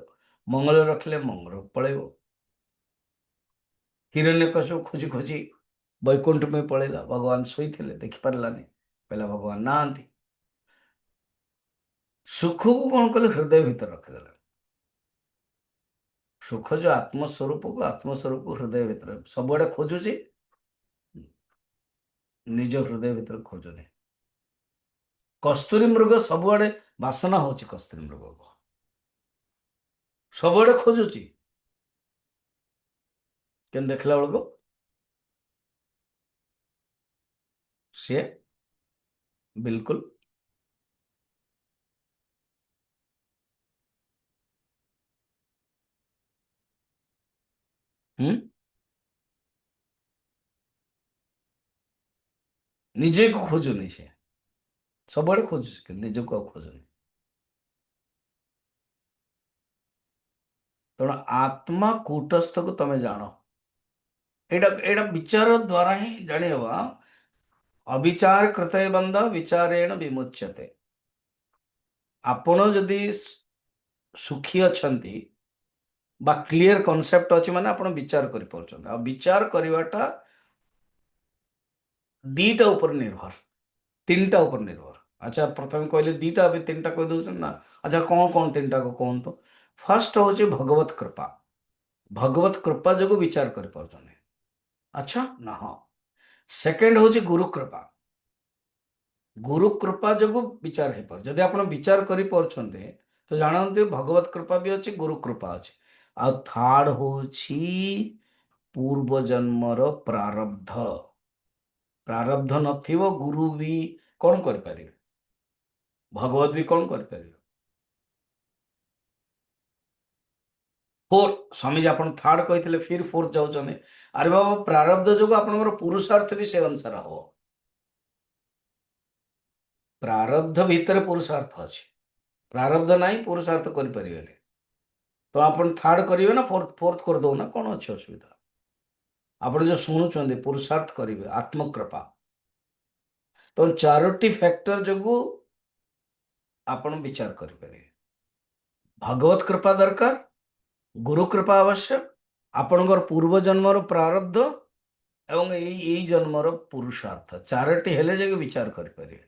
ମଙ୍ଗଳରେ ରଖିଲେ ମଙ୍ଗଳକୁ ପଳେଇବ। ହିରଣ୍ୟକଶ୍ୟପ ଖୋଜି ଖୋଜି ବୈକୁଣ୍ଠ ପାଇଁ ପଳେଇଲା। ଭଗବାନ ଶୋଇଥିଲେ, ଦେଖିପାରିଲାନି, କହିଲା ଭଗବାନ ନାହାନ୍ତି। ସୁଖକୁ କଣ କଲେ? ହୃଦୟ ଭିତରେ ରଖିଦେଲେ। ସୁଖ ଯୋଉ ଆତ୍ମସ୍ୱରୂପକୁ ହୃଦୟ ଭିତରେ ସବୁଆଡେ ଖୋଜୁଛି, ନିଜ ହୃଦୟ ଭିତରେ ଖୋଜୁନି। କସ୍ତୁରୀ ମୃଗ ସବୁଆଡେ ବାସନା ହଉଛି, କସ୍ତୁରୀ ମୃଗକୁ ସବୁଆଡେ ଖୋଜୁଛି, କିନ୍ତୁ ଦେଖିଲା ବେଳକୁ ସିଏ ବିଲକୁଲ ନିଜକୁ ଖୋଜୁନି। ସେ ସବୁଆଡେ ଖୋଜୁଛି, କିନ୍ତୁ ନିଜକୁ ଆଉ ଖୋଜୁନି। ତେଣୁ ଆତ୍ମା କୂଟସ୍ଥକୁ ତମେ ଜାଣ। ଏଇଟା ଏଇଟା ବିଚାର ଦ୍ୱାରା ହିଁ ଜାଣିହବ। ଅବିଚାର କୃତେ ବନ୍ଧ ବିଚାରେଣ ବିମୁଚ୍ୟତେ। ଆପଣ ଯଦି ସୁଖୀ ଅଛନ୍ତି ବା କ୍ଲିୟର କନସେପ୍ଟ ଅଛି, ମାନେ ଆପଣ ବିଚାର କରିପାରୁଛନ୍ତି। ଆଉ ବିଚାର କରିବାଟା ଦିଟା ଉପରେ ନିର୍ଭର, ତିନିଟା ଉପରେ ନିର୍ଭର। ଆଚ୍ଛା, ପ୍ରଥମେ କହିଲେ ଦିଟା, ଏବେ ତିନିଟା କହିଦଉଛନ୍ତି ନା। ଆଚ୍ଛା, କଣ କଣ ତିନିଟାକୁ କୁହନ୍ତୁ। ଫାର୍ଷ୍ଟ ହଉଛି ଭଗବତ କୃପା। ଭଗବତ କୃପା ଯୋଗୁଁ ବିଚାର କରିପାରୁଛନ୍ତି। ଆଚ୍ଛା ନା? ହଁ। ସେକେଣ୍ଡ ହଉଛି ଗୁରୁ କୃପା। ଗୁରୁ କୃପା ଯୋଗୁଁ ବିଚାର ହେଇପାରୁଛି। ଯଦି ଆପଣ ବିଚାର କରିପାରୁଛନ୍ତି, ତ ଜାଣନ୍ତି ଭଗବତ କୃପା ବି ଅଛି, ଗୁରୁ କୃପା ଅଛି। ଆଉ ଥାର୍ଡ ହଉଛି ପୂର୍ବ ଜନ୍ମର ପ୍ରାରବ୍ଧ। ପ୍ରାରବ୍ଧ ନଥିବ, ଗୁରୁ ବି କଣ କରିପାରିବେ? ଭଗବତ ବି କଣ କରିପାରିବେ? ଫୋର୍, ସ୍ୱାମୀଜୀ ଆପଣ ଥାର୍ଡ କହିଥିଲେ, ଫିର ଫୋର୍ଥ ଯାଉଛନ୍ତି। ଆରେ ବାବା, ପ୍ରାରବ୍ଧ ଯୋଗୁଁ ଆପଣଙ୍କର ପୁରୁଷାର୍ଥ ବି ସେ ଅନୁସାରେ ହବ। ପ୍ରାରବ୍ଧ ଭିତରେ ପୁରୁଷାର୍ଥ ଅଛି। ପ୍ରାରବ୍ଧ ନାହିଁ, ପୁରୁଷାର୍ଥ କରିପାରିବେନି। ତ ଆପଣ ଥାର୍ଡ କରିବେ ନା ଫୋର୍ଥ? ଫୋର୍ଥ କରିଦଉନା, କଣ ଅଛି ଅସୁବିଧା? ଆପଣ ଯୋଉ ଶୁଣୁଛନ୍ତି, ପୁରୁଷାର୍ଥ କରିବେ, ଆତ୍ମକୃପା। ତ ଚାରୋଟି ଫ୍ୟାକ୍ଟର ଯୋଗୁଁ ଆପଣ ବିଚାର କରିପାରିବେ। ଭଗବତ କୃପା ଦରକାର, ଗୁରୁ କୃପା ଆବଶ୍ୟକ, ଆପଣଙ୍କର ପୂର୍ବ ଜନ୍ମର ପ୍ରାରବ୍ଧ ଏବଂ ଏଇ ଜନ୍ମର ପୁରୁଷାର୍ଥ, ଚାରୋଟି ହେଲେ ଯାଇକି ବିଚାର କରିପାରିବେ।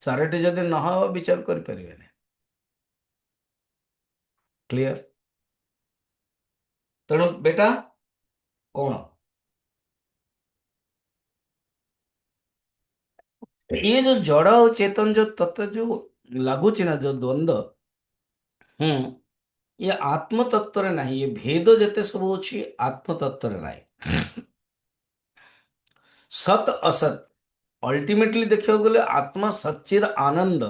ଚାରୋଟି ଯଦି ନହବ, ବିଚାର କରିପାରିବେନି। କ୍ଲିୟର? ତେଣୁ ବେଟା କଣ ये जो जड़ और चेतन जो तत्व जो ଲାଗୁଛି ନା ଯୋଉ ଦ୍ୱନ୍ଦ, ये आत्म तत्वरे ନାହିଁ। ये भेद ଯେତେ ସବୁ ଅଛି ଆତ୍ମ ତତ୍ୱରେ ନାହିଁ। ସତ ଅସତ ଅଲ୍ଟିମେଟଲି ଦେଖିବାକୁ ଗଲେ ଆତ୍ମା ସଚ୍ଚିଦ ଆନନ୍ଦ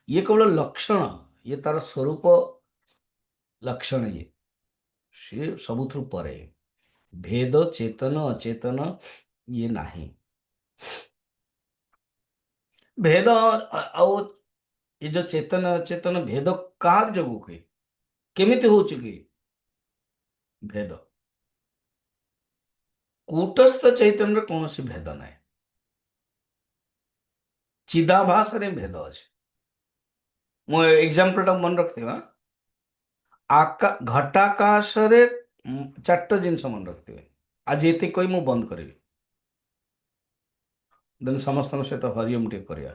ଇଏ କେବଳ ଲକ୍ଷଣ, ଇଏ ତାର ସ୍ୱରୂପ ଲକ୍ଷଣ, ସିଏ ସବୁଥିରୁ ପରେ। ଭେଦ ଚେତନ ଅଚେତନ ଇଏ ନାହିଁ। ଭେଦ ଆଉ ଏ ଯୋଉ ଚେତନ ଅଚେତନ ଭେଦ କାହାର ଯୋଗୁ ହୁଏ, କେମିତି ହଉଛି କି ଭେଦ? କୂଟସ୍ଥ ଚୈତନ୍ୟରେ କୌଣସି ଭେଦ ନାହିଁ, ଚିଦାଭାସରେ ଭେଦ ଅଛି। ମୁଁ ଏକ୍ସାମ୍ପଲଟା ମନେ ରଖିଥିବା, ଘଟାକାଶରେ ଚାରିଟା ଜିନିଷ ମନେ ରଖିଥିବେ। ଆଜି ଏତିକି କହି ମୁଁ ବନ୍ଦ କରିବି, ଦେନ୍ ସମସ୍ତଙ୍କ ସହିତ ହରିଓମ ଟିକେ କରିବା।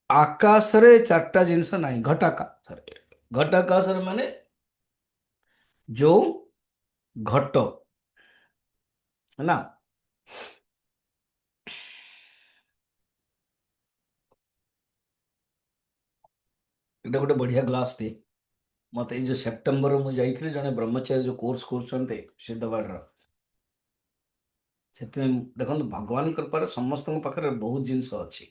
ଆକାଶରେ ଚାରିଟା ଜିନିଷ ନାହିଁ ଘଟାକାଶରେ। ଘଟାକାଶରେ ମାନେ ଯୋଉ ଘଟ ନା, ଏଇଟା ଗୋଟେ ବଢିଆ ଗ୍ଲାସଟେ। ମତେ ଏଇ ଯୋଉ ସେପ୍ଟେମ୍ବର ମୁଁ ଯାଇଥିଲି, ଜଣେ ବ୍ରହ୍ମଚାରୀ ଯୋଉ କୋର୍ସ କରୁଛନ୍ତି ସିଦ୍ଧବାଡର, ସେଥିପାଇଁ ଦେଖନ୍ତୁ ଭଗବାନ କୃପାରେ ସମସ୍ତଙ୍କ ପାଖରେ ବହୁତ ଜିନିଷ ଅଛି।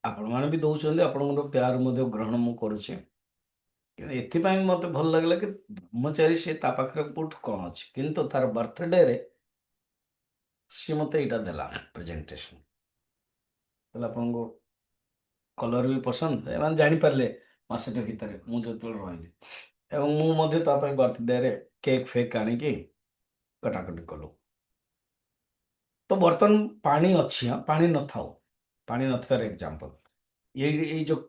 ଆପଣମାନେ ବି ଦଉଛନ୍ତି, ଆପଣଙ୍କର ପ୍ୟାର ମଧ୍ୟ ଗ୍ରହଣ ମୁଁ କରୁଛି। କିନ୍ତୁ ଏଥିପାଇଁ ମତେ ଭଲ ଲାଗିଲା କି ବ୍ରହ୍ମଚାରୀ ସେ ତା ପାଖରେ କୋଉଠୁ କଣ ଅଛି, କିନ୍ତୁ ତାର ବାର୍ଥଡେରେ ସିଏ ମତେ ଏଇଟା ଦେଲା ପ୍ରେଜେଣ୍ଟେସନ। ତାହେଲେ ଆପଣଙ୍କୁ କଲର ବି ପସନ୍ଦ, ଏମାନେ ଜାଣିପାରିଲେ ମାସଟେ ଭିତରେ ମୁଁ ଯେତେବେଳେ ରହିଲି। ଏବଂ ମୁଁ ମଧ୍ୟ ତା ପାଇଁ ବାର୍ଥଡେରେ କେକ୍ ଫେକ୍ ଆଣିକି କଟାକଟି କଲୁ। ତ ବର୍ତ୍ତମାନ ପାଣି ଅଛି, ପାଣି ନଥାଉ, ପାଣି ନଥିବାର ଏକ୍ସାମ୍ପଲ ଏଇ ଯୋଉ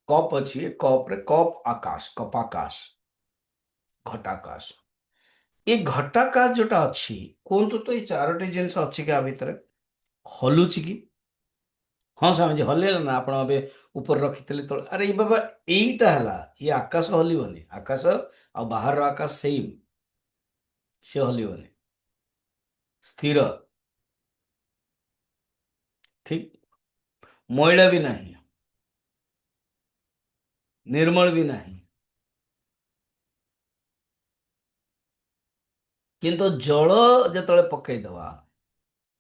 କପ୍ ଅଛି, ଏ କପ୍ରେ କପ୍ ଆକାଶ, କପାକାଶ, ଘଟାକାଶ। ଏ ଘଟାକାଶ ଯୋଉଟା ଅଛି, କୁହନ୍ତୁ ତ ଏଇ ଚାରୋଟି ଜିନିଷ ଅଛି କି ଆ ଭିତରେ? ହଲୁଛି କି? ହଁ ସ୍ୱାମୀଜୀ ହଲେଇଲା ନା, ଆପଣ ଏବେ ଉପରେ ରଖିଥିଲେ ତଳେ। ଆରେ ଏଇ ବାବା ଏଇଟା ହେଲା, ଇଏ ଆକାଶ ହଲିବନି। ଆକାଶ ଆଉ ବାହାରର ଆକାଶ ସେମ୍, ସେ ହଲିବନି, ସ୍ଥିର, ଠିକ। ମଇଳା ବି ନାହିଁ, ନିର୍ମଳ ବି ନାହିଁ। କିନ୍ତୁ ଜଳ ଯେତେବେଳେ ପକେଇଦବା,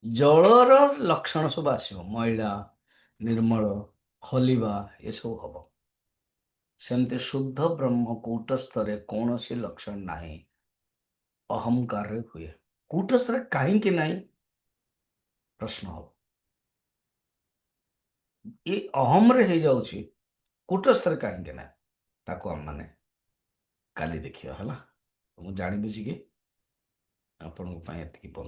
ଜଳର ଲକ୍ଷଣ ସବୁ ଆସିବ, ମଇଳା, ନିର୍ମଳ, ହଲିବା, ଏସବୁ ହବ। ସେମିତି ଶୁଦ୍ଧ ବ୍ରହ୍ମ କୂଟସ୍ଥରେ କୌଣସି ଲକ୍ଷଣ ନାହିଁ, ଅହଂକାରରେ ହୁଏ। କୂଟସ୍ଥରେ କାହିଁକି ନାହିଁ ପ୍ରଶ୍ନ ହବ। ଏ ଅହମରେ ହେଇଯାଉଛି, କୂଟସ୍ଥରେ କାହିଁକି ନାହିଁ, ତାକୁ ଆମମାନେ କାଲି ଦେଖିବା ହେଲା। ମୁଁ ଜାଣିବୁଝିକି ଆପଣଙ୍କ ପାଇଁ ଏତିକି ବନ୍ଦ